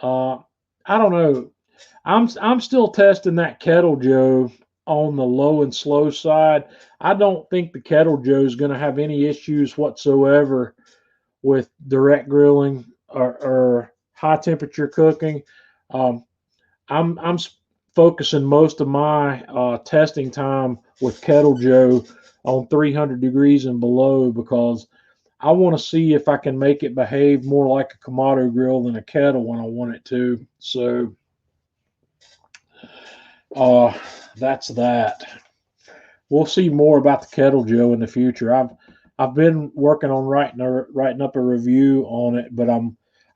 Uh, I don't know. I'm still testing that kettle Joe on the low and slow side. I don't think the kettle Joe is going to have any issues whatsoever with direct grilling or high temperature cooking. Um, I'm focusing most of my testing time with Kettle Joe on 300 degrees and below because I want to see if I can make it behave more like a Kamado grill than a kettle when I want it to. So uh, that's that. We'll see more about the Kettle Joe in the future. I've been working on writing up a review on it, but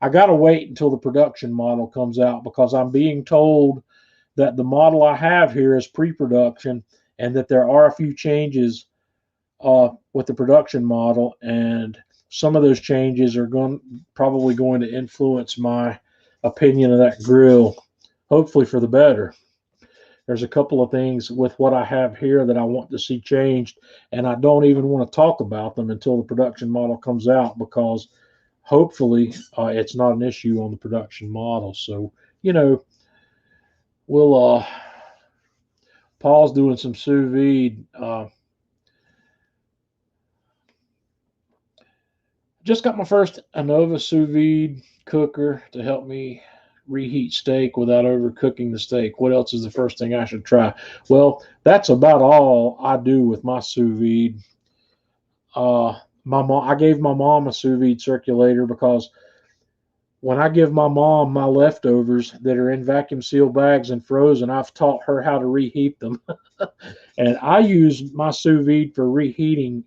I got to wait until the production model comes out because I'm being told that the model I have here is pre-production and that there are a few changes with the production model, and some of those changes are probably going to influence my opinion of that grill, hopefully for the better. There's a couple of things with what I have here that I want to see changed, and I don't even want to talk about them until the production model comes out because hopefully it's not an issue on the production model. So, you know, we'll Paul's doing some sous vide. Just got my first Anova sous vide cooker to help me reheat steak without overcooking the steak. What else is the first thing I should try? Well, that's about all I do with my sous vide. I gave my mom a sous vide circulator because when I give my mom my leftovers that are in vacuum sealed bags and frozen, I've taught her how to reheat them. And I use my sous vide for reheating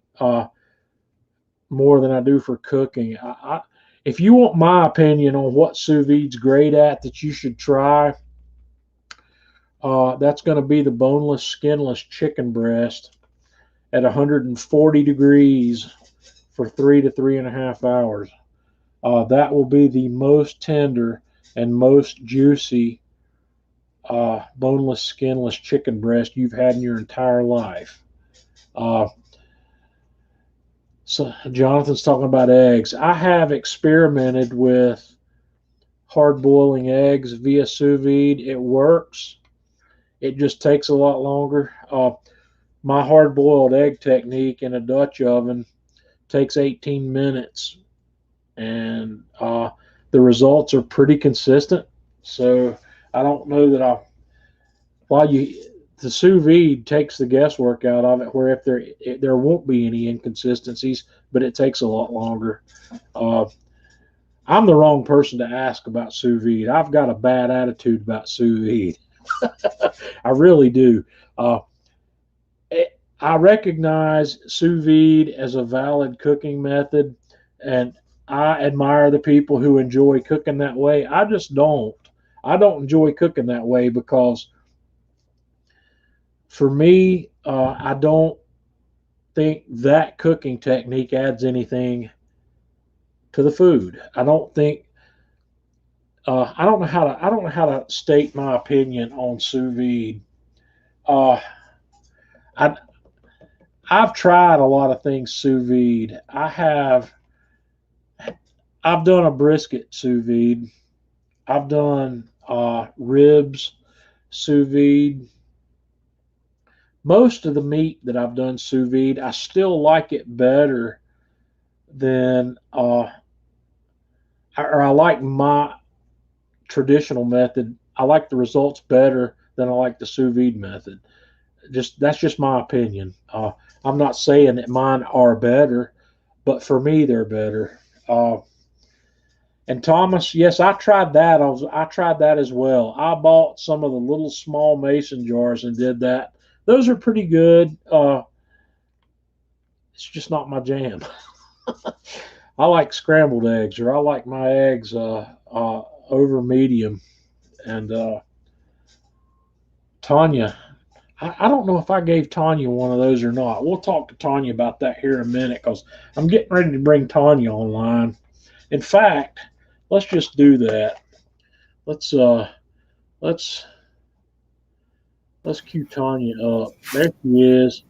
more than I do for cooking. If you want my opinion on what sous vide's great at that you should try, that's going to be the boneless, skinless chicken breast at 140 degrees for 3 to 3.5 hours. That will be the most tender and most juicy boneless, skinless chicken breast you've had in your entire life. So Jonathan's talking about eggs. I have experimented with hard boiling eggs via sous vide. It works. It just takes a lot longer. My hard boiled egg technique in a Dutch oven takes 18 minutes, and the results are pretty consistent. So I don't know that while the sous vide takes the guesswork out of it, where if there won't be any inconsistencies, but it takes a lot longer. Uh, I'm the wrong person to ask about sous vide. I've got a bad attitude about sous vide. I really do. Uh, I recognize sous vide as a valid cooking method, and I admire the people who enjoy cooking that way. I just don't. I don't enjoy cooking that way because for me, I don't think that cooking technique adds anything to the food. I don't know how to state my opinion on sous vide. Uh, I I've tried a lot of things sous vide. I've done a brisket sous vide. I've done ribs sous vide. Most of the meat that I've done sous vide, I still like it better than, or I like my traditional method. I like the results better than I like the sous vide method. That's just my opinion. I'm not saying that mine are better, but for me they're better. And Thomas, yes, I tried that. I tried that as well. I bought some of the little small mason jars and did that. Those are pretty good. It's just not my jam. I like scrambled eggs, or I like my eggs over medium. And Tanya, I don't know if I gave Tanya one of those or not. We'll talk to Tanya about that here in a minute because I'm getting ready to bring Tanya online. In fact, let's just do that. Let's let's let's cue Tanya up. There she is.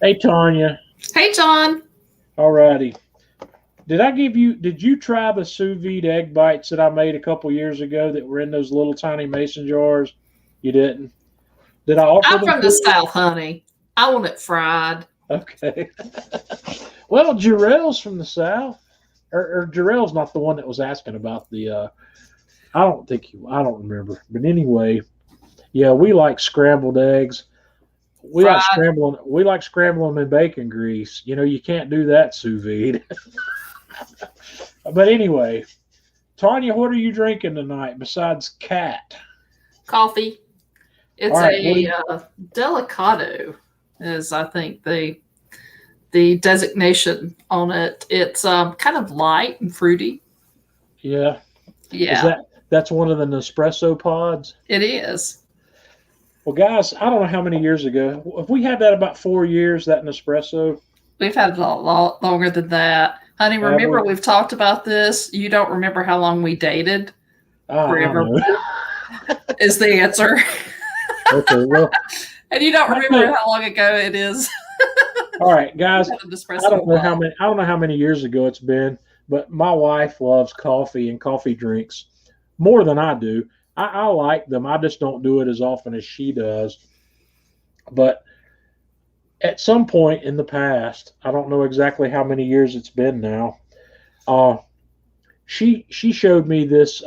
Hey Tanya. Hey, John. Alrighty. Did you try the sous vide egg bites that I made a couple years ago that were in those little tiny mason jars? You didn't? Did I offer I'm them from to the you? South, honey. I want it fried. Okay. Well, Jarrell's from the South. Or Jarrell's not the one that was asking about the I don't remember. But anyway, yeah, we like scrambled eggs. Fried. We like scrambling them in bacon grease. You know, you can't do that sous vide. But anyway, Tanya, what are you drinking tonight besides cat? Coffee. All It's right, what do a you delicado, is I think the designation on it. It's kind of light and fruity. yeah. Is Yeah, that's one of the Nespresso pods? it is. Well, guys, I don't know how many years ago. If we had that about 4 years, that Nespresso, We've had it a lot longer than that. Honey, have remember we? we've talked about this? You don't remember how long we dated? I Forever know. is the answer. Okay, well, And you don't I tell remember you, how long ago it is. all right, guys. An espresso pot. I don't know how many years ago it's been, but my wife loves coffee and coffee drinks more than I do. I like them. I just don't do it as often as she does. But at some point in the past, I don't know exactly how many years it's been now. Uh, she showed me this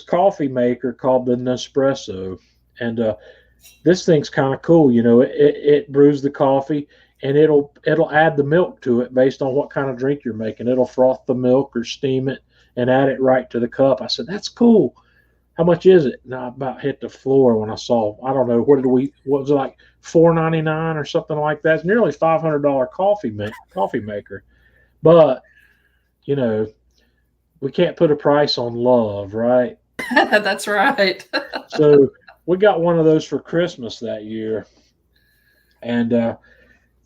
coffee maker called the Nespresso, and this thing's kind of cool. You know, it brews the coffee and it'll add the milk to it based on what kind of drink you're making. It'll froth the milk or steam it and add it right to the cup. I said, that's cool. How much is it? And I about hit the floor when I saw, I don't know, what was it, like $4.99 or something like that? It's nearly $500 coffee maker. But, you know, we can't put a price on love, right? That's right. So we got one of those for Christmas that year. And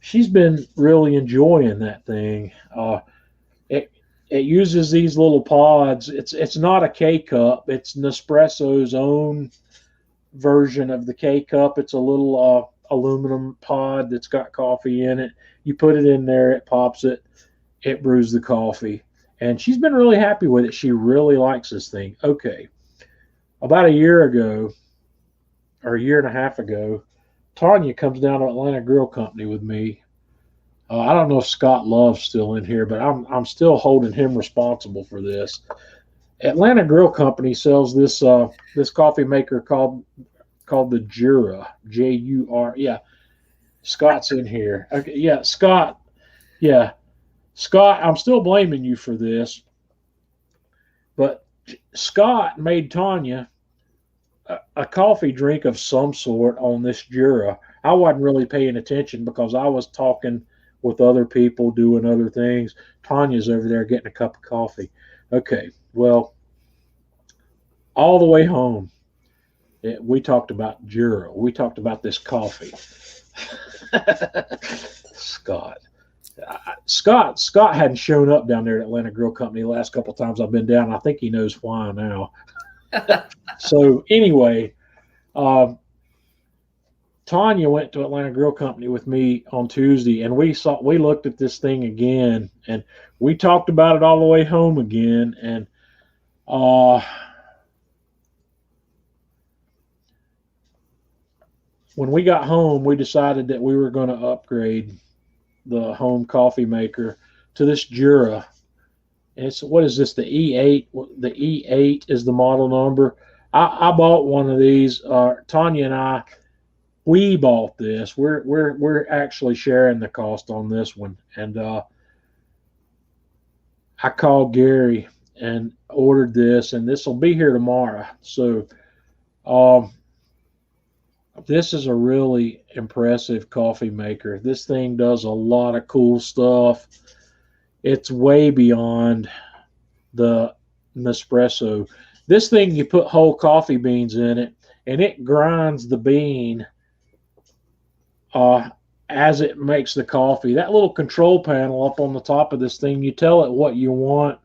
she's been really enjoying that thing. It it uses these little pods. It's not a K cup. It's Nespresso's own version of the K cup. It's a little aluminum pod that's got coffee in it. You put it in there, it pops it, it brews the coffee, and she's been really happy with it. She really likes this thing. Okay, about a year ago or a year and a half ago, Tanya comes down to Atlanta Grill Company with me. I don't know if Scott Love's still in here, but I'm still holding him responsible for this. Atlanta Grill Company sells this coffee maker called the Jura, Jur. Yeah, Scott's in here. Okay, yeah, Scott. Yeah, Scott. I'm still blaming you for this, but Scott made Tanya a coffee drink of some sort on this Jura. I wasn't really paying attention because I was talking with other people doing other things. Tanya's over there getting a cup of coffee. Okay, well, all the way home, we talked about Jura. We talked about this coffee. Scott. Scott hadn't shown up down there at Atlanta Grill Company the last couple of times I've been down. I think he knows why now. So anyway, Tanya went to Atlanta Grill Company with me on Tuesday, and we looked at this thing again, and we talked about it all the way home again, and when we got home, we decided that we were going to upgrade the home coffee maker to this Jura. It's what is this? The E8. The E8 is the model number. I bought one of these. Tanya and I, we bought this. We're actually sharing the cost on this one. And I called Gary and ordered this, and this will be here tomorrow. So this is a really impressive coffee maker. This thing does a lot of cool stuff. It's way beyond the Nespresso. This thing, you put whole coffee beans in it, and it grinds the bean as it makes the coffee. That little control panel up on the top of this thing, you tell it what you want,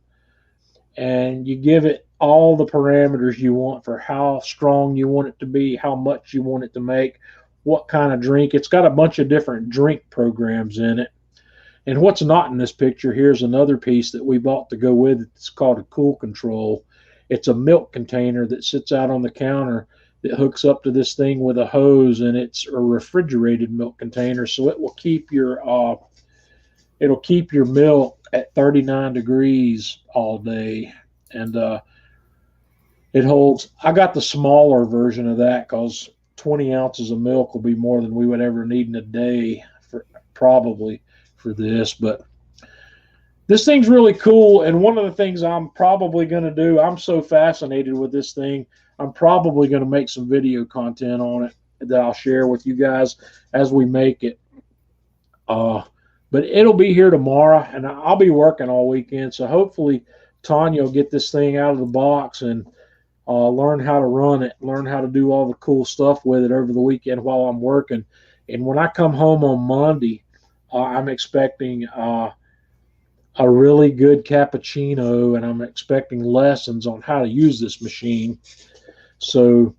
and you give it all the parameters you want for how strong you want it to be, how much you want it to make, what kind of drink. It's got a bunch of different drink programs in it. And what's not in this picture, here's another piece that we bought to go with it. It's called a cool control. It's a milk container that sits out on the counter that hooks up to this thing with a hose, and it's a refrigerated milk container, so it will keep your milk at 39 degrees all day. And it holds. I got the smaller version of that because 20 ounces of milk will be more than we would ever need in a day probably for this. But this thing's really cool, and one of the things I'm probably going to do, I'm so fascinated with this thing, I'm probably going to make some video content on it that I'll share with you guys as we make it. But it'll be here tomorrow, and I'll be working all weekend, so hopefully Tanya will get this thing out of the box and learn how to run it, learn how to do all the cool stuff with it over the weekend while I'm working. And when I come home on Monday, I'm expecting a really good cappuccino, and I'm expecting lessons on how to use this machine. So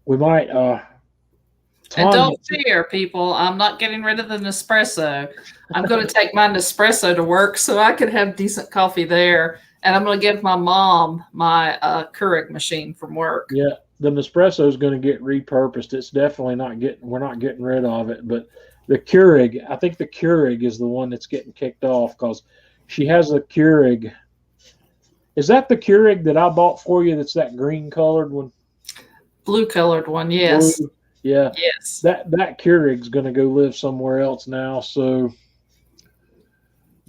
we might. And don't fear, people. I'm not getting rid of the Nespresso. I'm going to take my Nespresso to work so I can have decent coffee there. And I'm going to give my mom my Keurig machine from work. Yeah, the Nespresso is going to get repurposed. It's definitely not getting. We're not getting rid of it, but the Keurig. I think the Keurig is the one that's getting kicked off because she has a Keurig. Is that the Keurig that I bought for you? That's that green colored one. Blue colored one, yes. Blue. Yeah. Yes. That Keurig's going to go live somewhere else now. So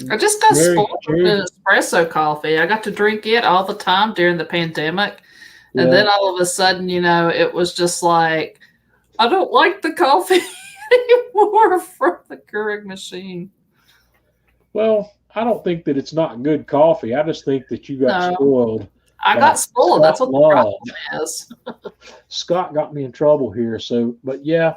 I just got spoiled with espresso coffee. I got to drink it all the time during the pandemic. And then all of a sudden, it was just like, I don't like the coffee anymore from the Keurig machine. Well, I don't think that it's not good coffee. I just think that you got spoiled. I got spoiled. That's what the problem is. Scott got me in trouble here. So, but yeah,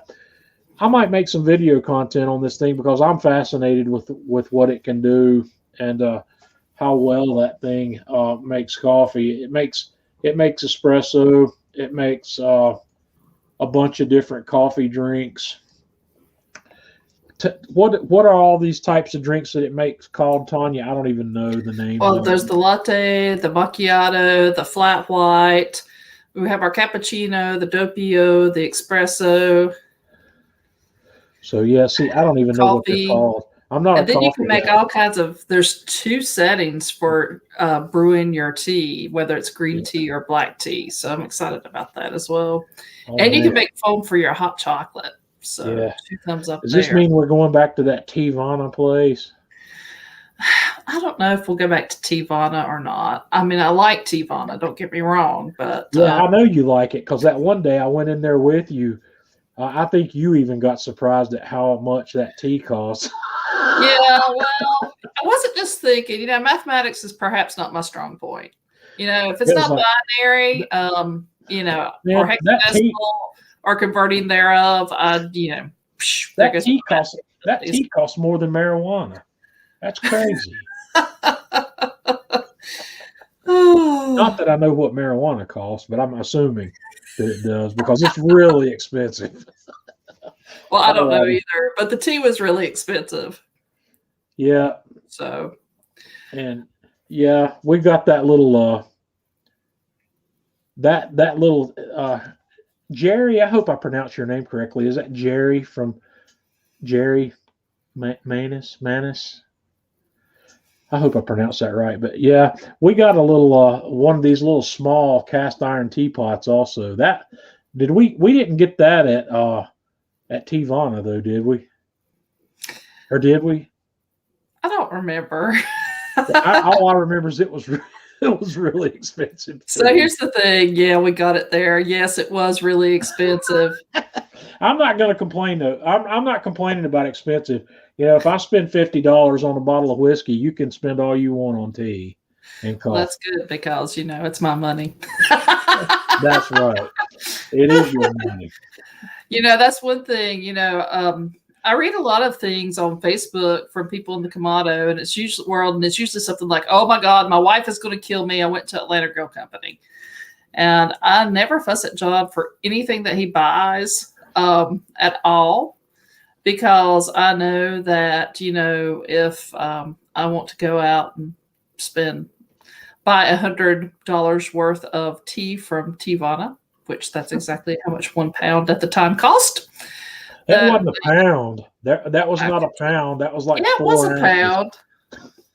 I might make some video content on this thing because I'm fascinated with what it can do and how well that thing makes coffee. It makes espresso. It makes a bunch of different coffee drinks. What are all these types of drinks that it makes called, Tanya? I don't even know the name. Well, there's the latte, the macchiato, the flat white. We have our cappuccino, the doppio, the espresso. So yeah, see, I don't even know what they're called. I'm not. And then you can make all kinds of. There's 2 settings for brewing your tea, whether it's green tea or black tea. So I'm excited about that as well. And you can make foam for your hot chocolate. So 2 thumbs up. Does this mean we're going back to that Teavana place? I don't know if we'll go back to Teavana or not. I mean, I like Teavana, don't get me wrong, but I know you like it because that one day I went in there with you. I think you even got surprised at how much that tea costs. Yeah, well, I wasn't just thinking. Mathematics is perhaps not my strong point. If it's not binary, or hexadecimal or converting thereof, that tea costs more than marijuana. That's crazy. Not that I know what marijuana costs, but I'm assuming that it does because it's really expensive. Well, I don't know either, but the tea was really expensive. Yeah. So. And we got that little Jerry, I hope I pronounced your name correctly. Is that Jerry from Jerry Manis? I hope I pronounced that right. But yeah, we got a little one of these little small cast iron teapots also. That did we didn't get that at Tivana though, did we? Or did we? I don't remember. All I remember is it was it was really expensive. So here's the thing. Yeah, we got it there. Yes, it was really expensive. I'm not going to complain though. I'm not complaining about expensive. If I spend $50 on a bottle of whiskey, you can spend all you want on tea and coffee. Well, that's good because it's my money. That's right. It is your money. That's one thing. I read a lot of things on Facebook from people in the Kamado, and it's usually something like, "Oh my God, my wife is going to kill me. I went to Atlanta Grill Company," and I never fuss at John for anything that he buys at all, because I know that if I want to go out and buy $100 worth of tea from Tivana, which that's exactly how much 1 pound at the time cost. That wasn't a pound. That was not a pound. That was like it 4 was a ounces. pound.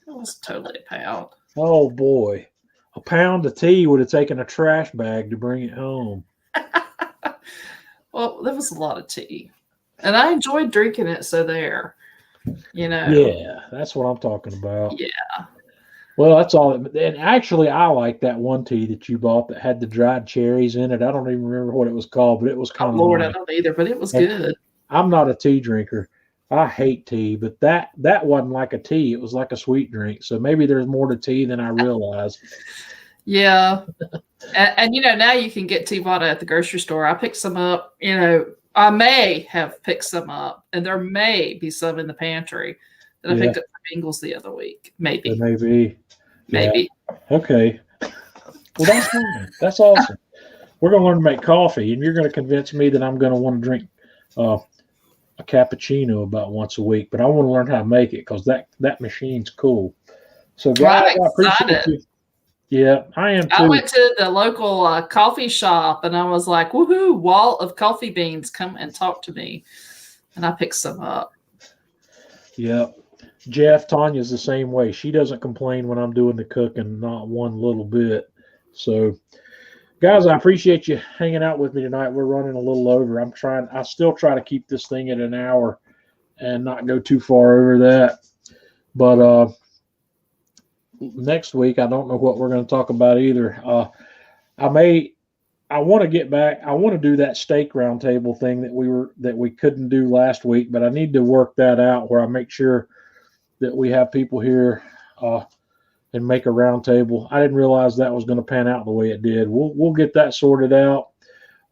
It was totally a pound. Oh boy, a pound of tea would have taken a trash bag to bring it home. Well, there was a lot of tea, and I enjoyed drinking it. So there, Yeah, that's what I'm talking about. Yeah. Well, that's all. And actually, I like that one tea that you bought that had the dried cherries in it. I don't even remember what it was called, but it was kind of. Lord, nice. I don't either, but it was good. I'm not a tea drinker. I hate tea, but that wasn't like a tea. It was like a sweet drink. So maybe there's more to tea than I realized. Yeah. and now you can get Tivana at the grocery store. I picked some up. I may have picked some up, and there may be some in the pantry that I picked up from Ingles the other week. Maybe. Maybe. Maybe. Yeah. Okay. Well, that's fine. That's awesome. We're going to learn to make coffee, and you're going to convince me that I'm going to want to drink a cappuccino about once a week, but I want to learn how to make it because that machine's cool. So, guys, I appreciate you. Yeah, I am too. I went to the local coffee shop, and I was like, "Woohoo! Wall of coffee beans, come and talk to me." And I picked some up. Yep. Jeff, Tanya's the same way. She doesn't complain when I'm doing the cooking, not one little bit. So, guys, I appreciate you hanging out with me tonight. We're running a little over. I still try to keep this thing at an hour and not go too far over that. But next week, I don't know what we're going to talk about either. I want to get back. I want to do that steak roundtable thing that we couldn't do last week, but I need to work that out where I make sure that we have people here and make a roundtable. I didn't realize that was going to pan out the way it did. We'll get that sorted out.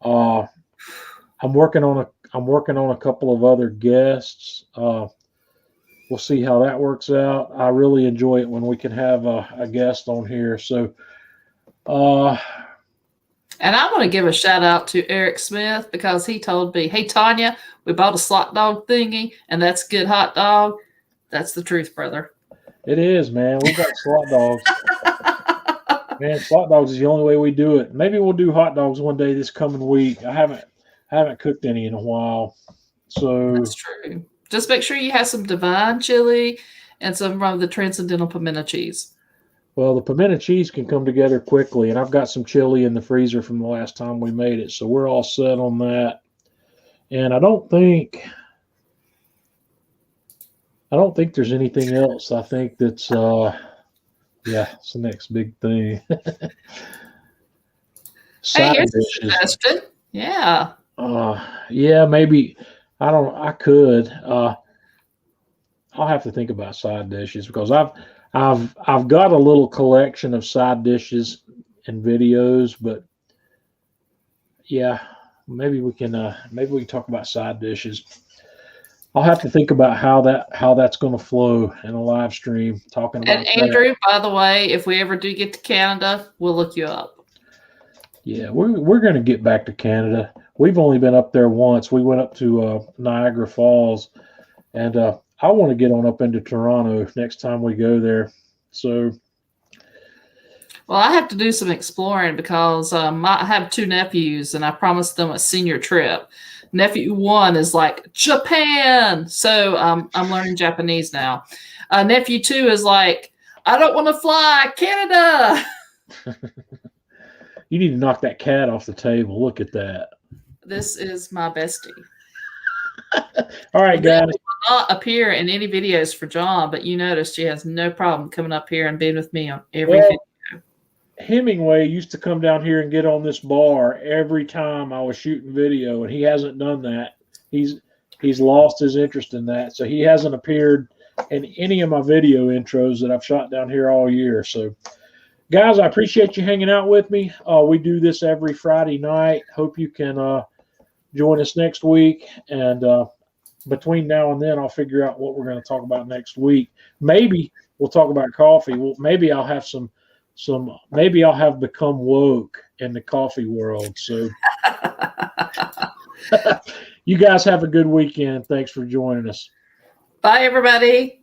I'm working on a couple of other guests. We'll see how that works out. I really enjoy it when we can have a guest on here. So, and I want to give a shout out to Eric Smith because he told me, "Hey Tanya, we bought a slot dog thingy, and that's good hot dog." That's the truth, brother. It is, man. We got slot dogs. Man, slot dogs is the only way we do it. Maybe we'll do hot dogs one day this coming week. I haven't cooked any in a while. So that's true. Just make sure you have some divine chili and some of the transcendental pimento cheese. Well, the pimento cheese can come together quickly, and I've got some chili in the freezer from the last time we made it, so we're all set on that. And I don't think there's anything else. I think that's it's the next big thing. Hey, here's a suggestion. Yeah. Yeah, maybe. I could. I'll have to think about side dishes because I've got a little collection of side dishes and videos, but yeah, maybe we can talk about side dishes. I'll have to think about how that's going to flow in a live stream. Talking about. And Andrew, by the way, if we ever do get to Canada, we'll look you up. Yeah, we're going to get back to Canada. We've only been up there once. We went up to Niagara Falls, and I want to get on up into Toronto next time we go there. So, Well, I have to do some exploring because I have 2 nephews, and I promised them a senior trip. Nephew 1 is like Japan, so I'm learning Japanese now. Nephew 2 is like, I don't want to fly, Canada. You need to knock that cat off the table. Look at that. This is my bestie. All right, guys. Will not appear in any videos for John, but you notice she has no problem coming up here and being with me on every video. Hemingway used to come down here and get on this bar every time I was shooting video, and he hasn't done that. He's lost his interest in that, so he hasn't appeared in any of my video intros that I've shot down here all year. So, guys, I appreciate you hanging out with me. We do this every Friday night. Hope you can join us next week, and between now and then, I'll figure out what we're going to talk about next week. Maybe we'll talk about coffee. Well, maybe I'll have maybe I'll have become woke in the coffee world. So you guys have a good weekend. Thanks for joining us. Bye, everybody.